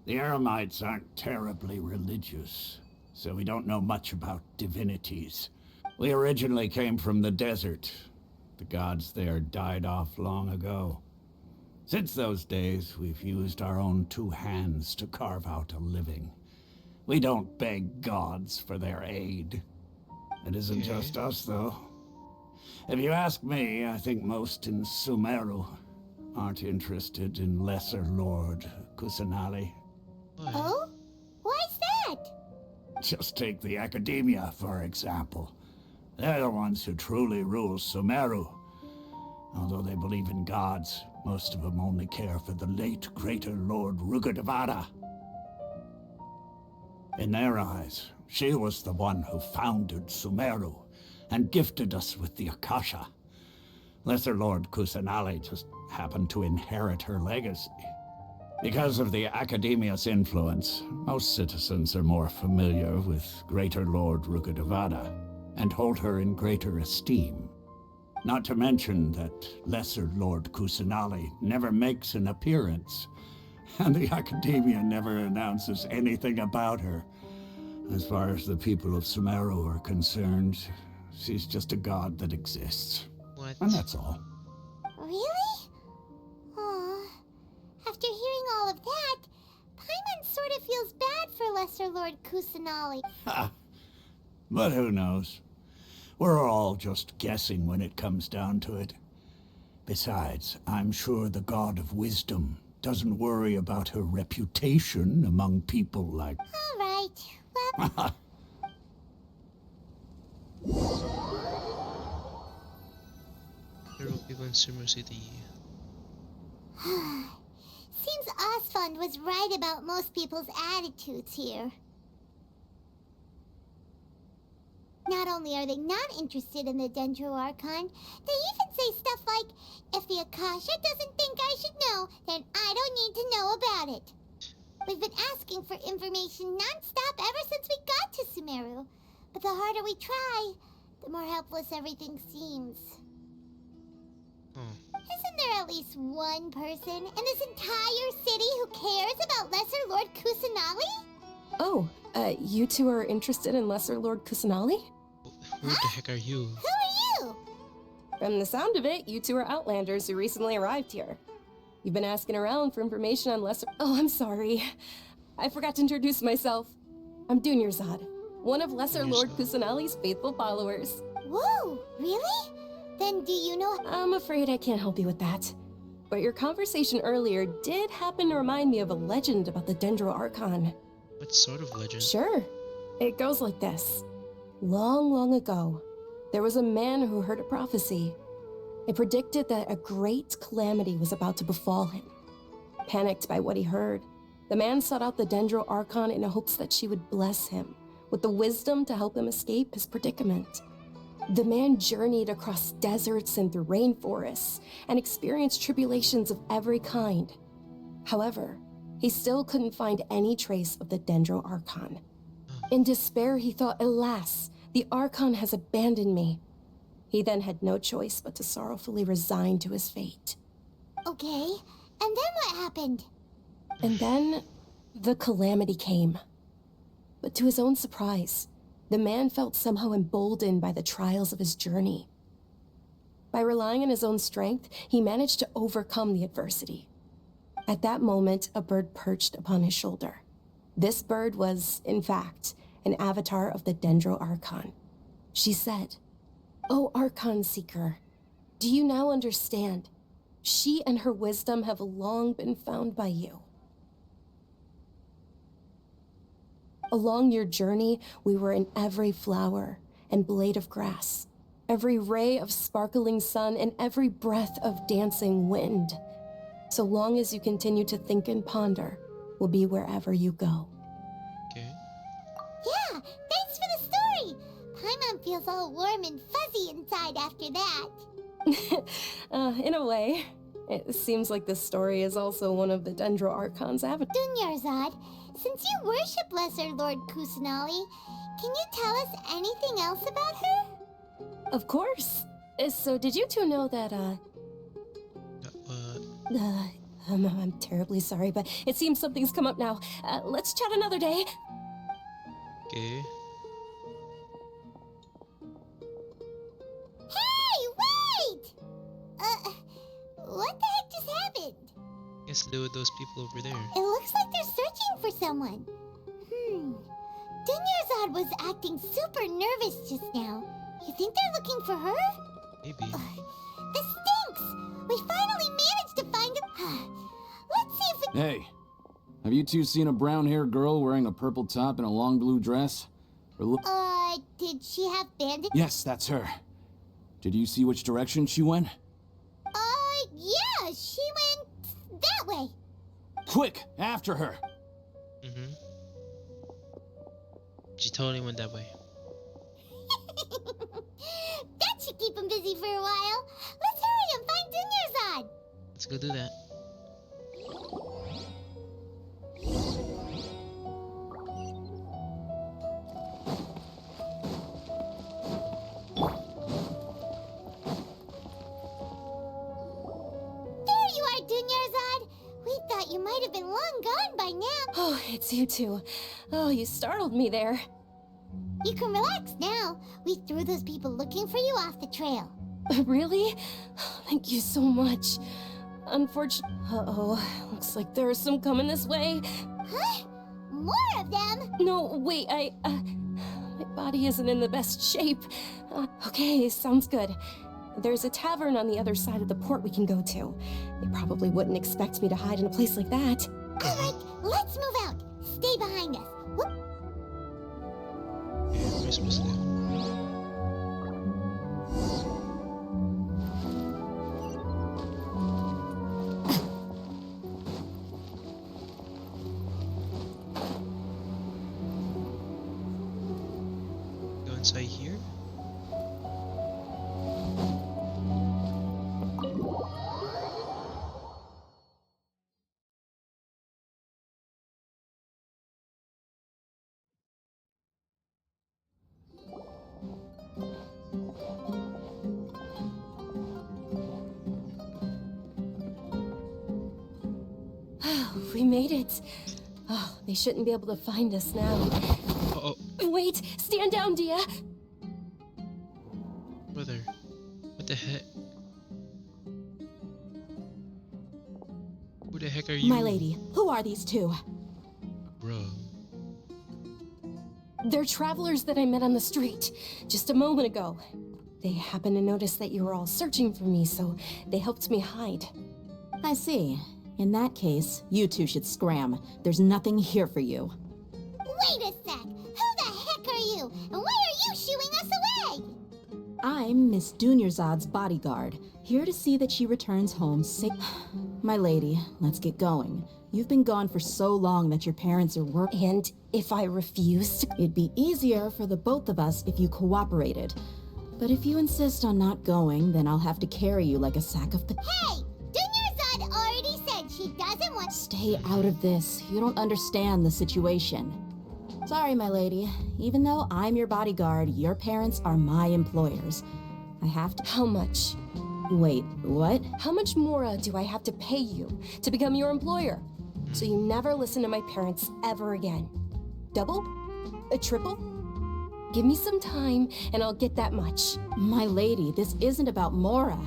S12: The Eremites aren't terribly religious, so we don't know much about divinities. We originally came from the desert. The gods there died off long ago. Since those days, we've used our own two hands to carve out a living. We don't beg gods for their aid. It isn't
S1: Okay.
S12: just us, though. If you ask me, I think most in Sumeru aren't interested in Lesser Lord Kusanali.
S1: What?
S5: Oh? Why's that?
S12: Just take the Academia, for example. They're the ones who truly rule Sumeru. Although they believe in gods, most of them only care for the late Greater Lord Rukkhadevata. In their eyes, she was the one who founded Sumeru and gifted us with the Akasha. Lesser Lord Kusanali just happened to inherit her legacy. Because of the Academia's influence, most citizens are more familiar with Greater Lord Rukkhadevata and hold her in greater esteem. Not to mention that Lesser Lord Kusanali never makes an appearance, and the Academia never announces anything about her. As far as the people of Sumeru are concerned, she's just a god that exists.
S1: What?
S12: And that's all.
S5: Really? Aw. After hearing all of that, Paimon sort of feels bad for Lesser Lord Kusanali.
S12: Ha! But who knows? We're all just guessing when it comes down to it. Besides, I'm sure the God of Wisdom doesn't worry about her reputation among people like...
S5: All right. Well...
S1: There will be one Sumer City.
S5: Seems Osfund was right about most people's attitudes here. Not only are they not interested in the Dendro Archon, they even say stuff like, if the Akasha doesn't think I should know, then I don't need to know about it. We've been asking for information non-stop ever since we got to Sumeru. But the harder we try, the more helpless everything seems. Isn't there at least one person in this entire city who cares about Lesser Lord Kusanali?
S13: Oh, you two are interested in Lesser Lord Kusanali?
S1: Who the heck are you?
S5: Who are you?
S13: From the sound of it, you two are Outlanders who recently arrived here. You've been asking around for information on Lesser... Oh, I'm sorry. I forgot to introduce myself. I'm Dunyarzad, one of Lesser Lord Kusanali's faithful followers.
S5: Whoa, really? Then do you know...
S13: I'm afraid I can't help you with that. But your conversation earlier did happen to remind me of a legend about the Dendro Archon.
S1: What sort of legend?
S13: Sure. It goes like this. Long, long ago, there was a man who heard a prophecy. It predicted that a great calamity was about to befall him. Panicked by what he heard, the man sought out the Dendro Archon in hopes that she would bless him with the wisdom to help him escape his predicament. The man journeyed across deserts and through rainforests and experienced tribulations of every kind. However, he still couldn't find any trace of the Dendro Archon. In despair, he thought, alas, the Archon has abandoned me. He then had no choice but to sorrowfully resign to his fate.
S5: Okay, and then what happened?
S13: And then, the calamity came. But to his own surprise, the man felt somehow emboldened by the trials of his journey. By relying on his own strength, he managed to overcome the adversity. At that moment, a bird perched upon his shoulder. This bird was, in fact, an avatar of the Dendro Archon. She said, "O Archon Seeker, do you now understand? She and her wisdom have long been found by you. Along your journey, we were in every flower and blade of grass, every ray of sparkling sun, and every breath of dancing wind. So long as you continue to think and ponder, we'll be wherever you go."
S1: Okay.
S5: Yeah, thanks for the story. Paimon feels all warm and fuzzy inside after that.
S13: In a way. It seems like this story is also one of the Dendro Archon's avatars.
S5: Dunyarzad, since you worship Lesser Lord Kusanali, can you tell us anything else about her?
S13: Of course. So did you two know that, I'm terribly sorry, but it seems something's come up now. Let's chat another day.
S1: Okay.
S5: Hey, wait! What the heck just happened?
S1: Guess those people over there.
S5: It looks like they're searching for someone. Dunyarzad was acting super nervous just now. You think they're looking for her?
S1: Maybe.
S5: This stinks! We finally managed to find him. Let's see if we...
S14: Hey, have you two seen a brown-haired girl wearing a purple top and a long blue dress?
S5: Did she have bandage?
S14: Yes, that's her. Did you see which direction she went?
S5: Yeah, she went that way.
S14: Quick, after her.
S1: She totally went that way.
S5: That should keep him busy for a while. Let's hurry and find Dunyarzad.
S1: Let's go do that.
S5: There you are, Dunyarzad. We thought you might have been long gone by now.
S13: Oh, it's you two. Oh, you startled me there.
S5: You can relax now. We threw those people looking for you off the trail.
S13: Really? Thank you so much. Unfortunately... Uh-oh. Looks like there are some coming this way.
S5: Huh? More of them?
S13: No, wait, my body isn't in the best shape. Okay, sounds good. There's a tavern on the other side of the port we can go to. They probably wouldn't expect me to hide in a place like that.
S5: Alright, let's move out. Stay behind us. Whoop.
S1: Yeah, what am I supposed to do? Go inside here?
S13: We made it. Oh, they shouldn't be able to find us now.
S1: Uh-oh.
S13: Wait, stand down, Dia.
S1: Brother, what the heck? Who the heck are you?
S15: My lady, who are these two?
S1: Bro.
S13: They're travelers that I met on the street just a moment ago. They happened to notice that you were all searching for me, so they helped me hide.
S15: I see. In that case, you two should scram. There's nothing here for you.
S5: Wait a sec. Who the heck are you? And why are you shooing us away?
S15: I'm Miss Dunyarzad's bodyguard, here to see that she returns home safe. My lady, let's get going. You've been gone for so long that your parents are working.
S13: And if I refused?
S15: It'd be easier for the both of us if you cooperated. But if you insist on not going, then I'll have to carry you like a sack of
S5: Hey! Dunyarzad already said she doesn't want—
S15: Stay out of this. You don't understand the situation. Sorry, my lady. Even though I'm your bodyguard, your parents are my employers. I have to—
S13: How much?
S15: Wait, what?
S13: How much more do I have to pay you to become your employer? So you never listen to my parents ever again. Double? A triple? Give me some time and I'll get that much.
S15: My lady, this isn't about Mora.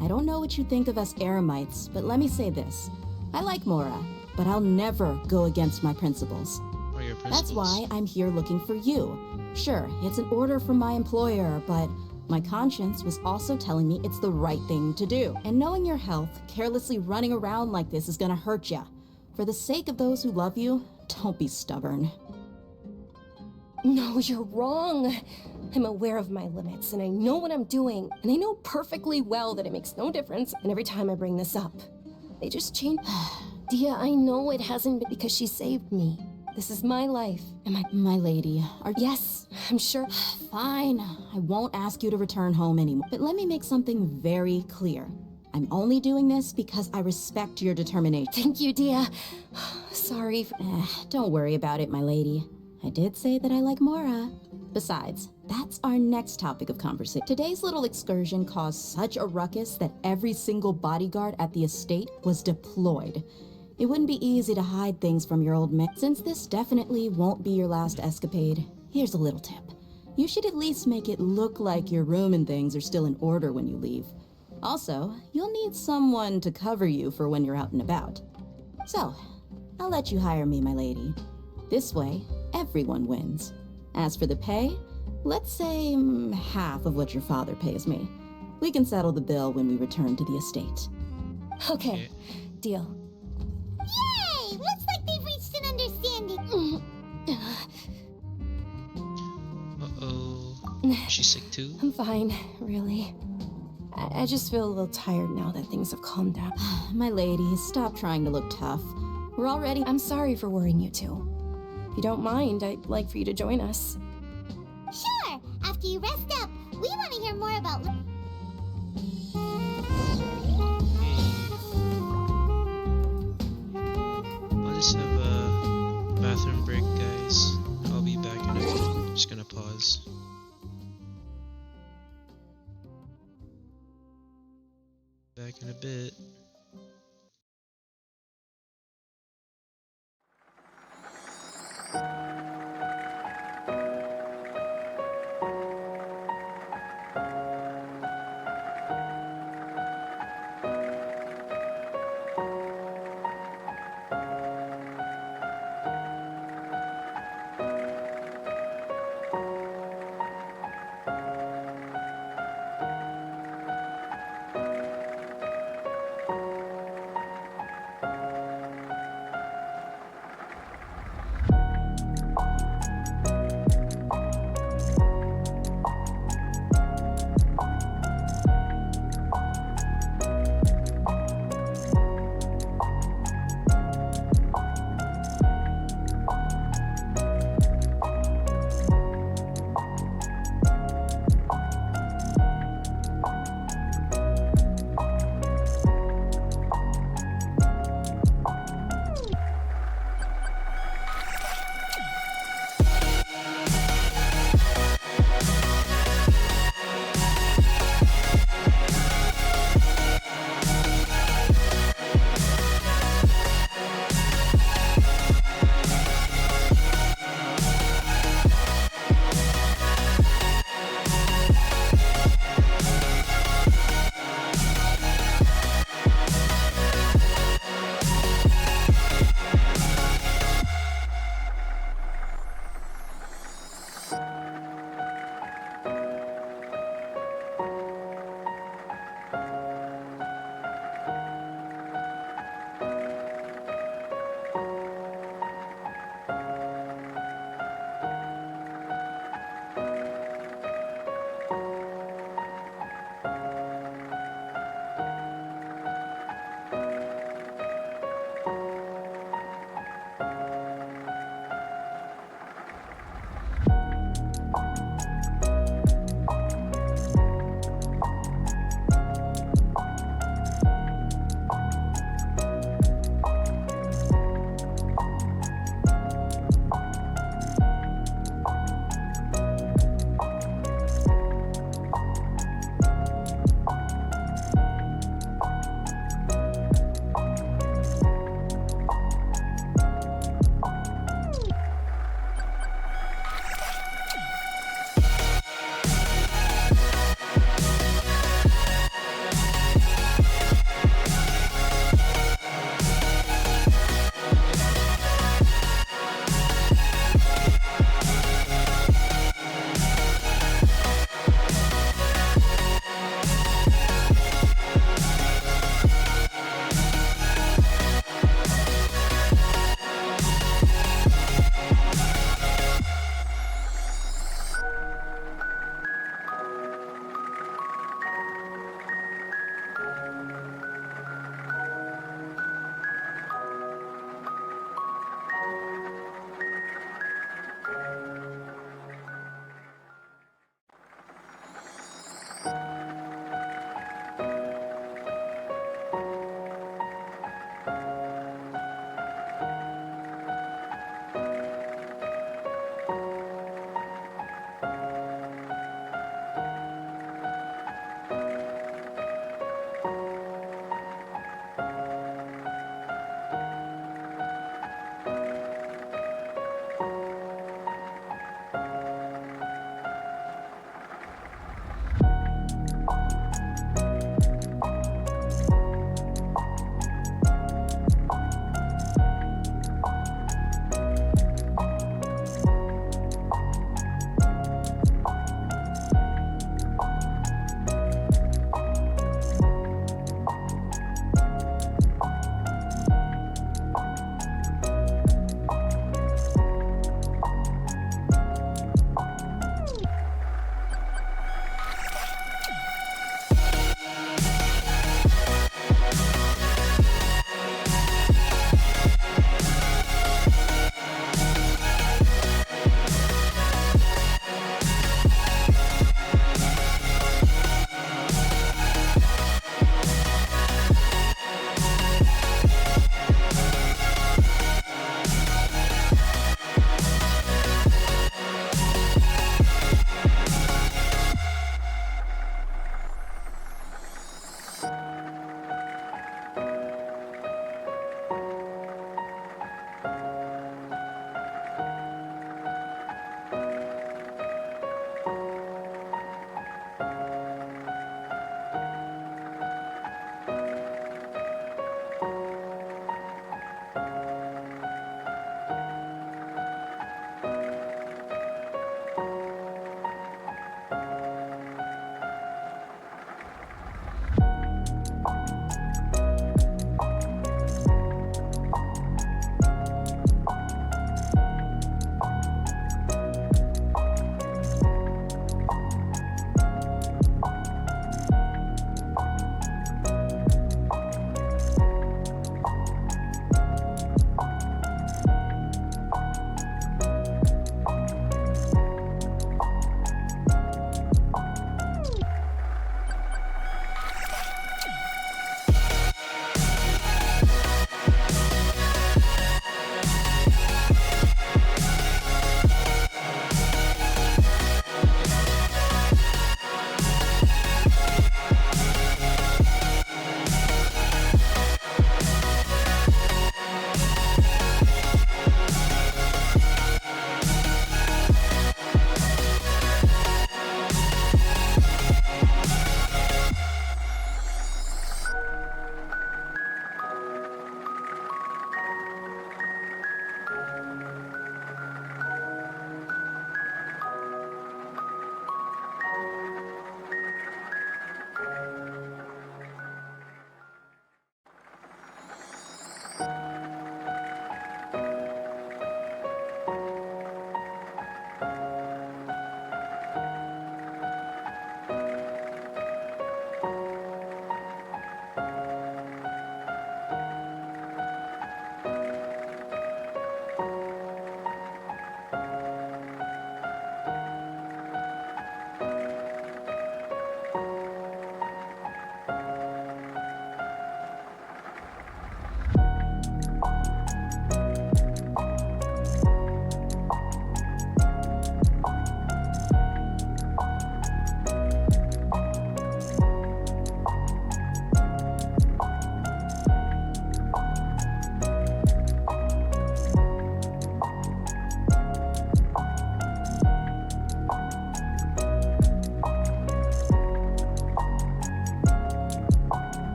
S15: I don't know what you think of us Eremites, but let me say this. I like Mora, but I'll never go against my principles.
S1: Or your principles.
S15: That's why I'm here looking for you. Sure, it's an order from my employer, but my conscience was also telling me it's the right thing to do. And knowing your health, carelessly running around like this is gonna hurt ya. For the sake of those who love you, don't be stubborn.
S13: No, you're wrong. I'm aware of my limits, and I know what I'm doing. And I know perfectly well that it makes no difference, and every time I bring this up, they just change. Dia, I know it hasn't been because she saved me. This is my life.
S15: Am I— My lady, are—
S13: Yes, I'm sure.
S15: Fine, I won't ask you to return home anymore. But let me make something very clear. I'm only doing this because I respect your determination.
S13: Thank you, Dia. Sorry.
S15: Don't worry about it, my lady. I did say that I like Mora. Besides, that's our next topic of conversation. Today's little excursion caused such a ruckus that every single bodyguard at the estate was deployed. It wouldn't be easy to hide things from your old man. Since this definitely won't be your last escapade, here's a little tip. You should at least make it look like your room and things are still in order when you leave. Also, you'll need someone to cover you for when you're out and about. So, I'll let you hire me, my lady. This way, everyone wins. As for the pay, let's say half of what your father pays me. We can settle the bill when we return to the estate.
S13: Okay, deal.
S5: Yay! Looks like they've reached an understanding.
S1: Uh-oh. Is she sick too?
S13: I'm fine, really. I just feel a little tired now that things have calmed down.
S15: My lady, stop trying to look tough. We're already—
S13: I'm sorry for worrying you two. If you don't mind, I'd like for you to join us.
S5: Sure! After you rest up, we want to hear more about—
S1: I'll just have a bathroom break, guys. I'll be back in a bit. Just gonna pause. Back in a bit.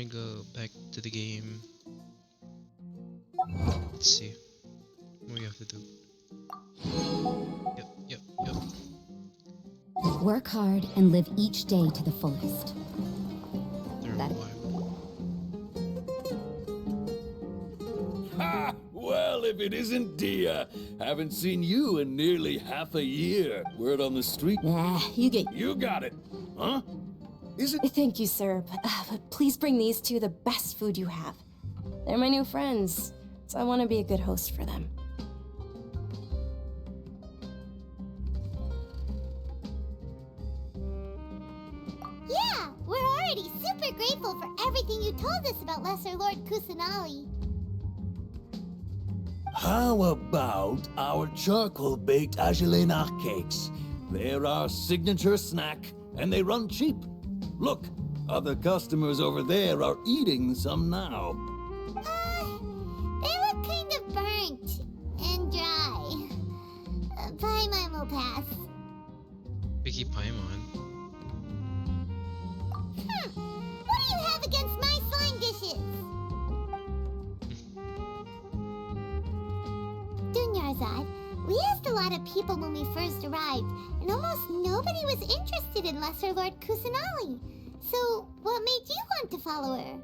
S1: gonna go back to the game. Let's see what we have to do. Yep.
S7: Work hard and live each day to the fullest.
S16: Ha! Well, if it isn't Dia. Haven't seen you in nearly half a year. Word on the street?
S13: You
S16: got it. Huh? Is it?
S13: Thank you, sir. But please bring these two the best food you have. They're my new friends, so I want to be a good host for them.
S5: Yeah, we're already super grateful for everything you told us about Lesser Lord Kusanali.
S16: How about our charcoal-baked Agelena cakes? They're our signature snack, and they run cheap. Look, other customers over there are eating some now.
S5: They look kind of burnt and dry. Paimon will pass.
S1: Vicky Paimon.
S5: What do you have against my slime dishes? Dunyarzad, we asked a lot of people when we first arrived, and almost nobody was interested in Lesser Lord Kusanali. So, what made you want to follow her?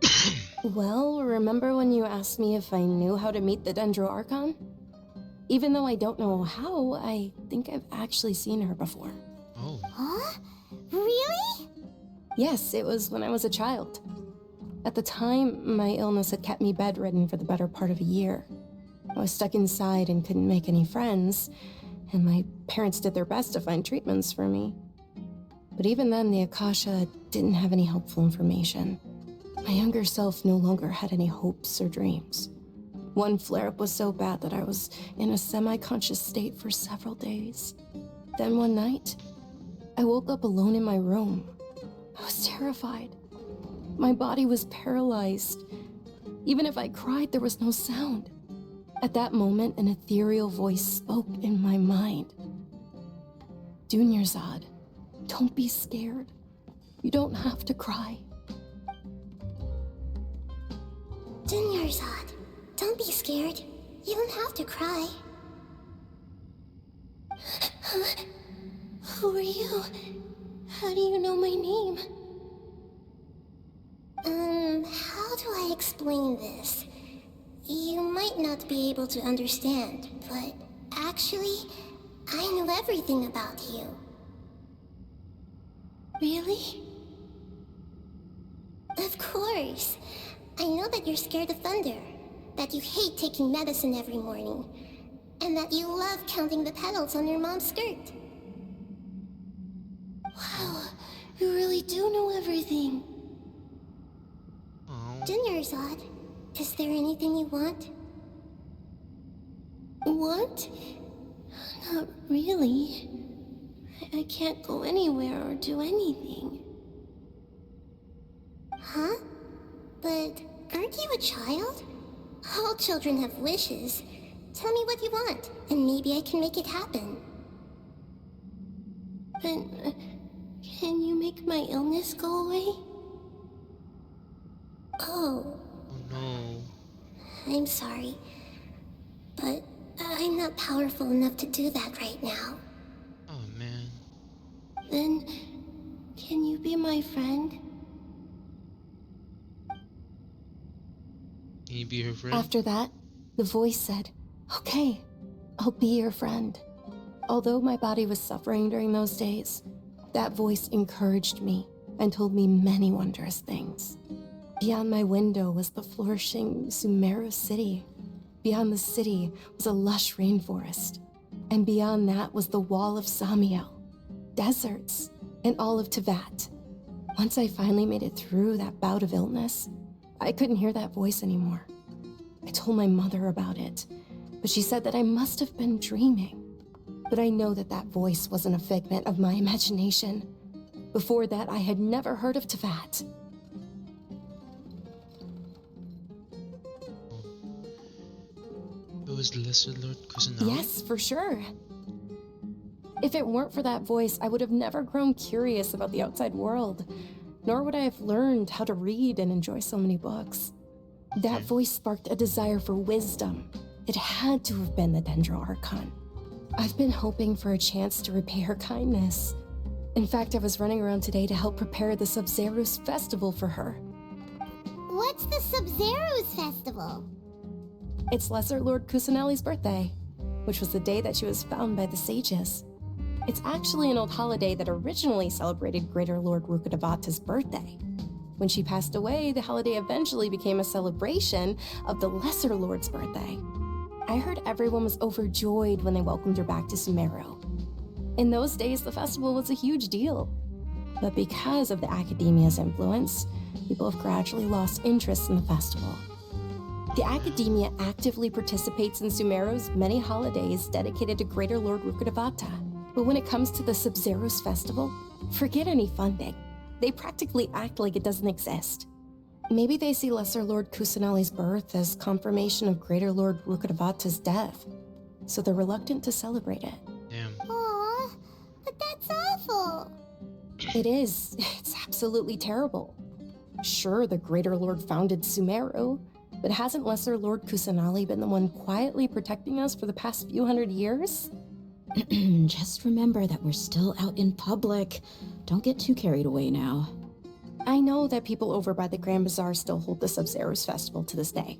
S13: Well, remember when you asked me if I knew how to meet the Dendro Archon? Even though I don't know how, I think I've actually seen her before.
S1: Oh.
S5: Huh? Really?
S13: Yes, it was when I was a child. At the time, my illness had kept me bedridden for the better part of a year. I was stuck inside and couldn't make any friends, and my parents did their best to find treatments for me. But even then, the Akasha didn't have any helpful information. My younger self no longer had any hopes or dreams. One flare-up was so bad that I was in a semi-conscious state for several days. Then one night, I woke up alone in my room. I was terrified. My body was paralyzed. Even if I cried, there was no sound. At that moment, an ethereal voice spoke in my mind. Dunyarzad, don't be scared. You don't have to cry.
S5: Dunyarzad, don't be scared. You don't have to cry. Who are you? How do you know my name? How do I explain this? You might not be able to understand, but actually, I know everything about you. Really? Of course. I know that you're scared of thunder, that you hate taking medicine every morning, and that you love counting the petals on your mom's skirt. Wow, you really do know everything. Dunyarzad, is there anything you want? Want? Not really. I can't go anywhere or do anything. Huh? But aren't you a child? All children have wishes. Tell me what you want, and maybe I can make it happen. But can you make my illness go away? Oh.
S1: Oh no.
S5: I'm sorry, but I'm not powerful enough to do that right now.
S1: Oh man.
S5: Then, can you be my friend?
S1: Can you be her friend?
S13: After that, the voice said, "Okay, I'll be your friend." Although my body was suffering during those days, that voice encouraged me and told me many wondrous things. Beyond my window was the flourishing Sumeru city. Beyond the city was a lush rainforest. And beyond that was the wall of Samiel, deserts, and all of Teyvat. Once I finally made it through that bout of illness, I couldn't hear that voice anymore. I told my mother about it, but she said that I must have been dreaming. But I know that that voice wasn't a figment of my imagination. Before that, I had never heard of Teyvat.
S1: It was Lesser Lord Kusanali?
S13: Yes, for sure. If it weren't for that voice, I would have never grown curious about the outside world. nor would I have learned how to read and enjoy so many books. That voice sparked a desire for wisdom. It had to have been the Dendro Archon. I've been hoping for a chance to repay her kindness. In fact, I was running around today to help prepare the Sub-Zero's festival for her.
S5: What's the Sub-Zero's festival?
S13: It's Lesser Lord Kusanali's birthday, which was the day that she was found by the sages. It's actually an old holiday that originally celebrated Greater Lord Rukkhadevata's birthday. When she passed away, the holiday eventually became a celebration of the Lesser Lord's birthday. I heard everyone was overjoyed when they welcomed her back to Sumeru. In those days, the festival was a huge deal. But because of the Academia's influence, people have gradually lost interest in the festival. The Academia actively participates in Sumeru's many holidays dedicated to Greater Lord Rukkhadevata. But when it comes to the Sub-Zero's festival, forget any funding. They practically act like it doesn't exist. Maybe they see Lesser Lord Kusanali's birth as confirmation of Greater Lord Rukkhadevata's death, so they're reluctant to celebrate it.
S1: Damn.
S5: Aw, but that's awful.
S13: It is. It's absolutely terrible. Sure, the Greater Lord founded Sumeru, but hasn't Lesser Lord Kusanali been the one quietly protecting us for the past few hundred years?
S15: Just remember that we're still out in public. Don't get too carried away now.
S13: I know that people over by the Grand Bazaar still hold the Sub-Zero's festival to this day.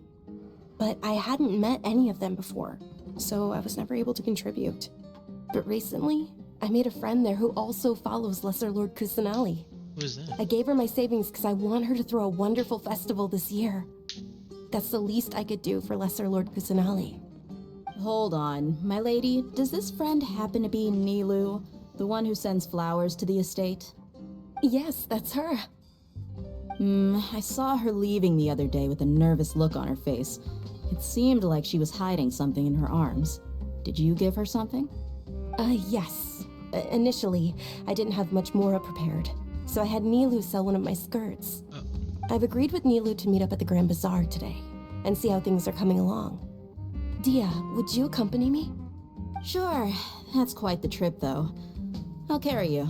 S13: But I hadn't met any of them before, so I was never able to contribute. But recently, I made a friend there who also follows Lesser Lord Kusanali.
S1: Who's that?
S13: I gave her my savings because I want her to throw a wonderful festival this year. That's the least I could do for Lesser Lord Kusanali.
S15: Hold on, my lady, does this friend happen to be Nilu, the one who sends flowers to the estate?
S13: Yes, that's her.
S15: I saw her leaving the other day with a nervous look on her face. It seemed like she was hiding something in her arms. Did you give her something?
S13: Yes. Initially, I didn't have much Mora prepared, so I had Nilu sell one of my skirts. I've agreed with Nilu to meet up at the Grand Bazaar today, and see how things are coming along. Dia, would you accompany me?
S15: Sure. That's quite the trip, though. I'll carry you.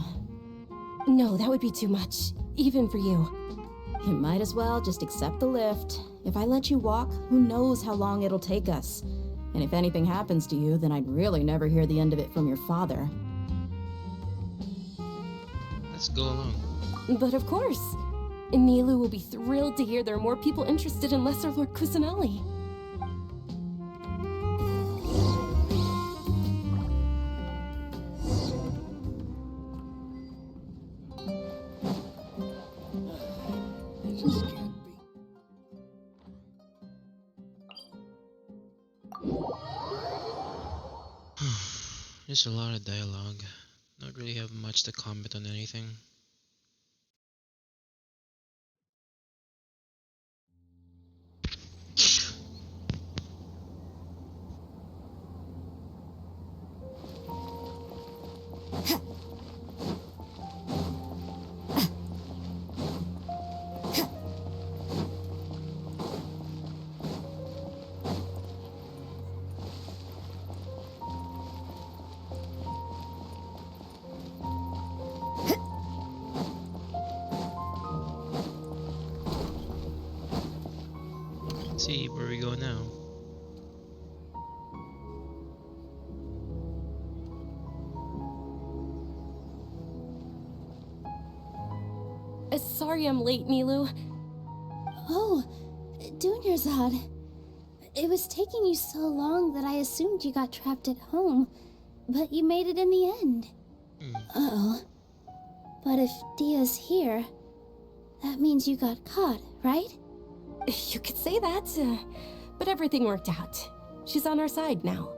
S13: No, that would be too much, even for you.
S15: You might as well just accept the lift. If I let you walk, who knows how long it'll take us. And if anything happens to you, then I'd really never hear the end of it from your father.
S1: Let's go along.
S13: But of course. Nilu will be thrilled to hear there are more people interested in Lesser Lord Kusanali.
S1: There's a lot of dialogue. Not really have much to comment on anything. Let's see where we go now.
S13: Sorry I'm late, Nilu.
S17: Oh, Dunyarzad. It was taking you so long that I assumed you got trapped at home, but you made it in the end. Uh-oh. But if Dia's here, that means you got caught, right?
S13: You could say that, but everything worked out. She's on our side now.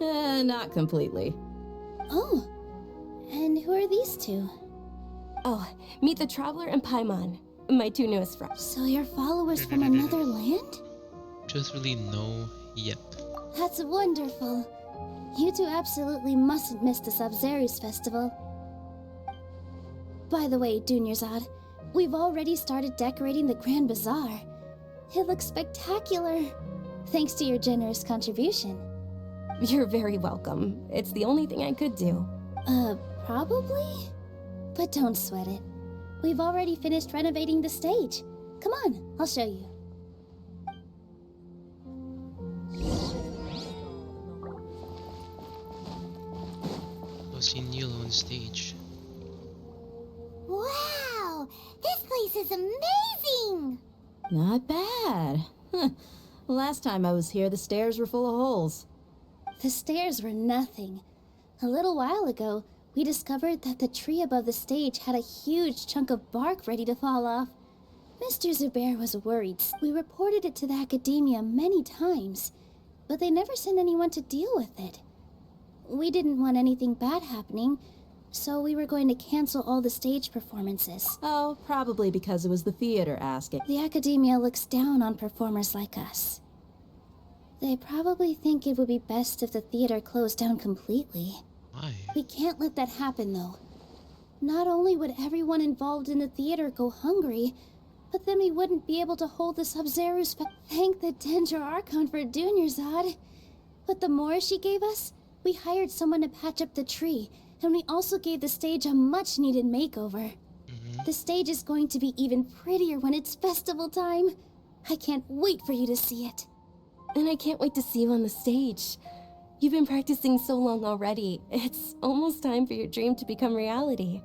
S15: Not completely.
S17: Oh, and who are these two?
S13: Oh, meet the Traveler and Paimon, my two newest friends.
S17: So you're followers from another land?
S1: Truthfully, no. Yep.
S17: That's wonderful. You two absolutely mustn't miss the Sub-Zero's festival. By the way, Dunyarzad, we've already started decorating the Grand Bazaar. It looks spectacular, thanks to your generous contribution.
S13: You're very welcome. It's the only thing I could do.
S17: Probably? But don't sweat it. We've already finished renovating the stage. Come on, I'll show you.
S1: I'll see Neil on stage.
S5: Wow! This place is amazing!
S15: Not bad. Last time I was here, the stairs were full of holes.
S17: The stairs were nothing. A little while ago, we discovered that the tree above the stage had a huge chunk of bark ready to fall off. Mr. Zubair was worried. We reported it to the academia many times, but they never sent anyone to deal with it. We didn't want anything bad happening, so we were going to cancel all the stage performances.
S15: Oh, probably because it was the theater asking.
S17: The academia looks down on performers like us. They probably think it would be best if the theater closed down completely.
S1: Why?
S17: We can't let that happen, though. Not only would everyone involved in the theater go hungry, but then we wouldn't be able to hold the Sub-Zero's Thank the Dendro Archon for Dunyarzad. But the more she gave us, we hired someone to patch up the tree, and we also gave the stage a much-needed makeover. The stage is going to be even prettier when it's festival time. I can't wait for you to see it.
S13: And I can't wait to see you on the stage. You've been practicing so long already. It's almost time for your dream to become reality.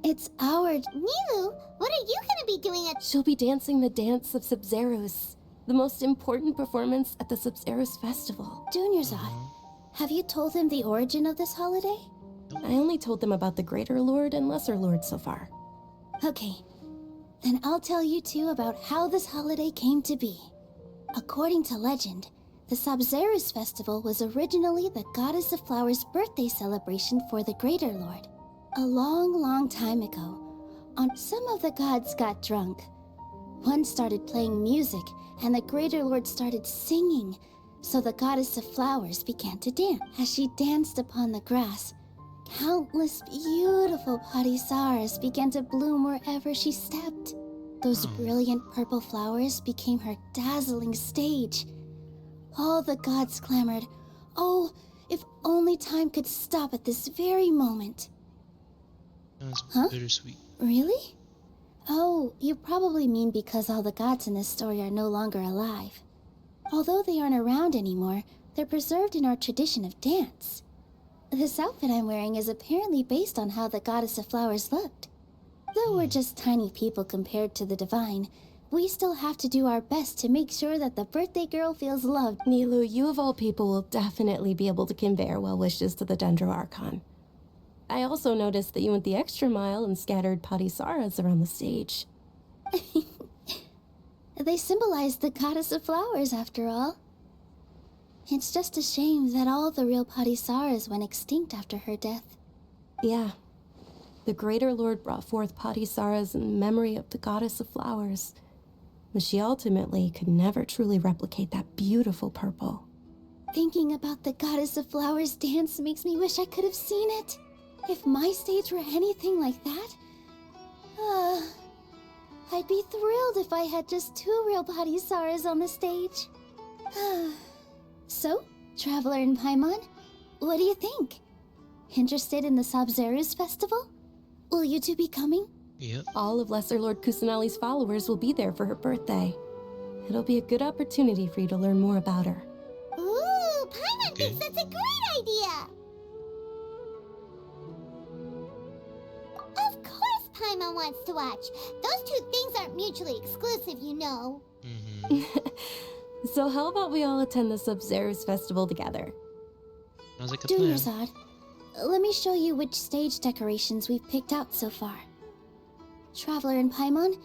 S17: It's our...
S5: Nilu, what are you gonna be doing at...
S13: She'll be dancing the dance of Sub-Zeros, the most important performance at the Sub-Zeros festival.
S17: Dunyarzad, have you told him the origin of this holiday?
S13: I only told them about the Greater Lord and Lesser Lord so far.
S17: Okay, then I'll tell you two about how this holiday came to be. According to legend, the Sub-Zeros festival was originally the Goddess of Flowers' birthday celebration for the Greater Lord. A long, long time ago, some of the gods got drunk. One started playing music, and the Greater Lord started singing, so the Goddess of Flowers began to dance. As she danced upon the grass, countless beautiful parisaras began to bloom wherever she stepped. Those brilliant purple flowers became her dazzling stage. All the gods clamored, "Oh, if only time could stop at this very moment."
S1: That's bittersweet.
S17: Really? Oh, you probably mean because all the gods in this story are no longer alive. Although they aren't around anymore, they're preserved in our tradition of dance. This outfit I'm wearing is apparently based on how the Goddess of Flowers looked. Though we're just tiny people compared to the divine, we still have to do our best to make sure that the birthday girl feels loved.
S13: Nilu, you of all people will definitely be able to convey our well wishes to the Dendro Archon. I also noticed that you went the extra mile and scattered parisaras around the stage.
S17: They symbolize the Goddess of Flowers, after all. It's just a shame that all the real parisaras went extinct after her death.
S13: Yeah. The Greater Lord brought forth parisaras in memory of the Goddess of Flowers, but she ultimately could never truly replicate that beautiful purple.
S17: Thinking about the Goddess of Flowers dance makes me wish I could have seen it. If my stage were anything like that, I'd be thrilled if I had just 2 real parisaras on the stage. So, Traveler and Paimon, what do you think? Interested in the Sub-Zeros festival? Will you two be coming?
S1: Yep.
S13: All of Lesser Lord Kusanali's followers will be there for her birthday. It'll be a good opportunity for you to learn more about her.
S5: Ooh, Paimon thinks that's a great idea! Of course Paimon wants to watch. Those two things aren't mutually exclusive, you know.
S13: So how about we all attend the Sub-Zeros festival together?
S1: Sounds like a plan.
S17: Dunyarzad, let me show you which stage decorations we've picked out so far. Traveler and Paimon,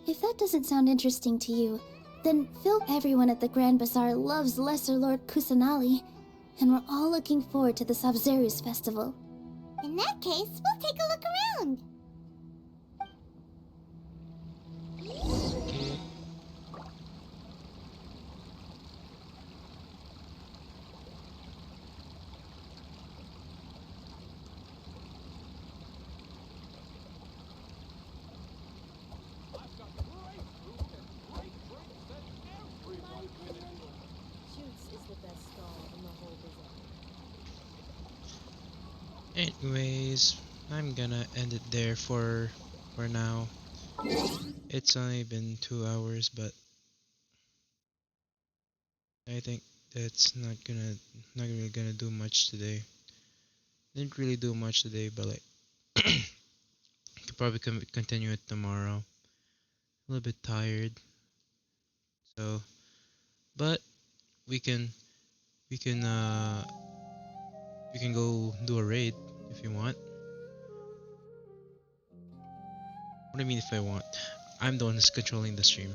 S17: if that doesn't sound interesting to you, then everyone at the Grand Bazaar loves Lesser Lord Kusanali, and we're all looking forward to the Sub-Zeros festival.
S5: In that case, we'll take a look around.
S1: Okay. Anyways, I'm gonna end it there for now. It's only been 2 hours, but I think that's not really gonna do much today. Didn't really do much today, but like could probably continue it tomorrow. A little bit tired, so but we can we can uh we can go do a raid if you want. What do I mean if I want? I'm the one who's controlling the stream.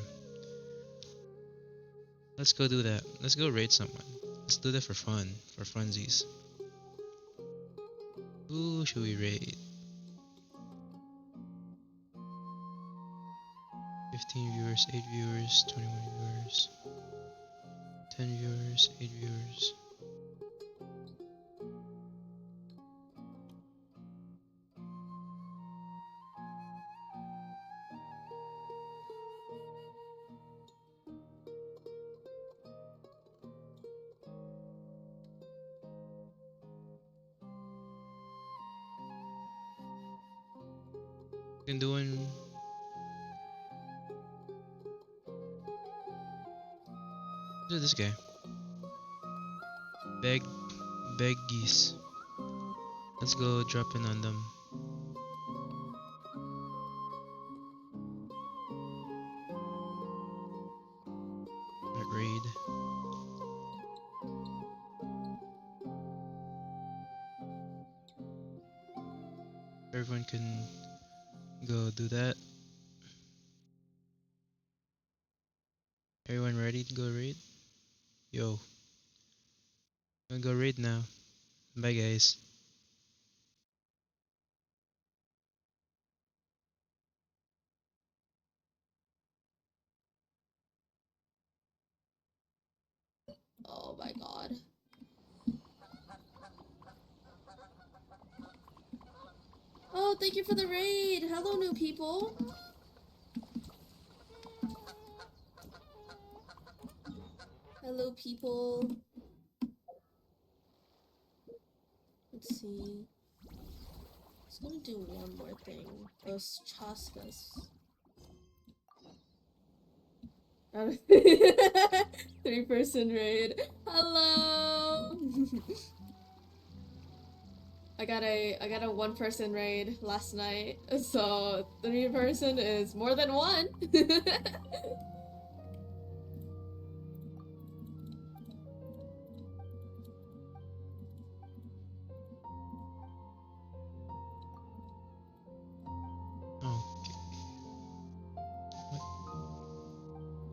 S1: Let's go do that. Let's go raid someone. Let's do that for fun, for funsies. Who should we raid? 15 viewers, 8 viewers, 21 viewers, 10 viewers, 8 viewers. Can do one. Look at this guy. Beg geese. Let's go drop in on them. That raid. Everyone can go do that. Everyone ready to go raid? Yo. I'm gonna go raid now. Bye guys.
S18: Oh my god. Oh, thank you for the raid. Hello, new people. Hello, people. Let's see. I was gonna do one more thing. Those chaskas. 3-person raid. Hello. I got a 1-person raid last night, so 3-person is more than 1.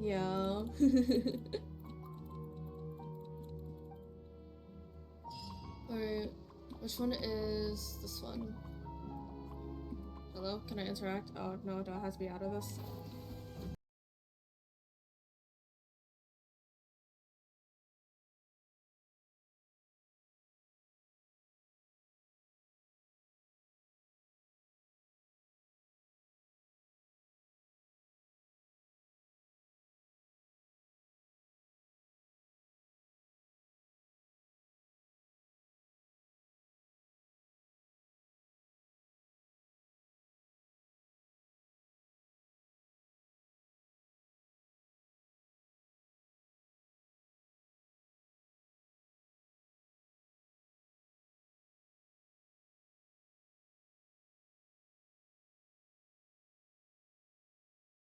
S18: Yeah. Alright, which one is this one? Hello, can I interact? Oh no, do I have to be out of this?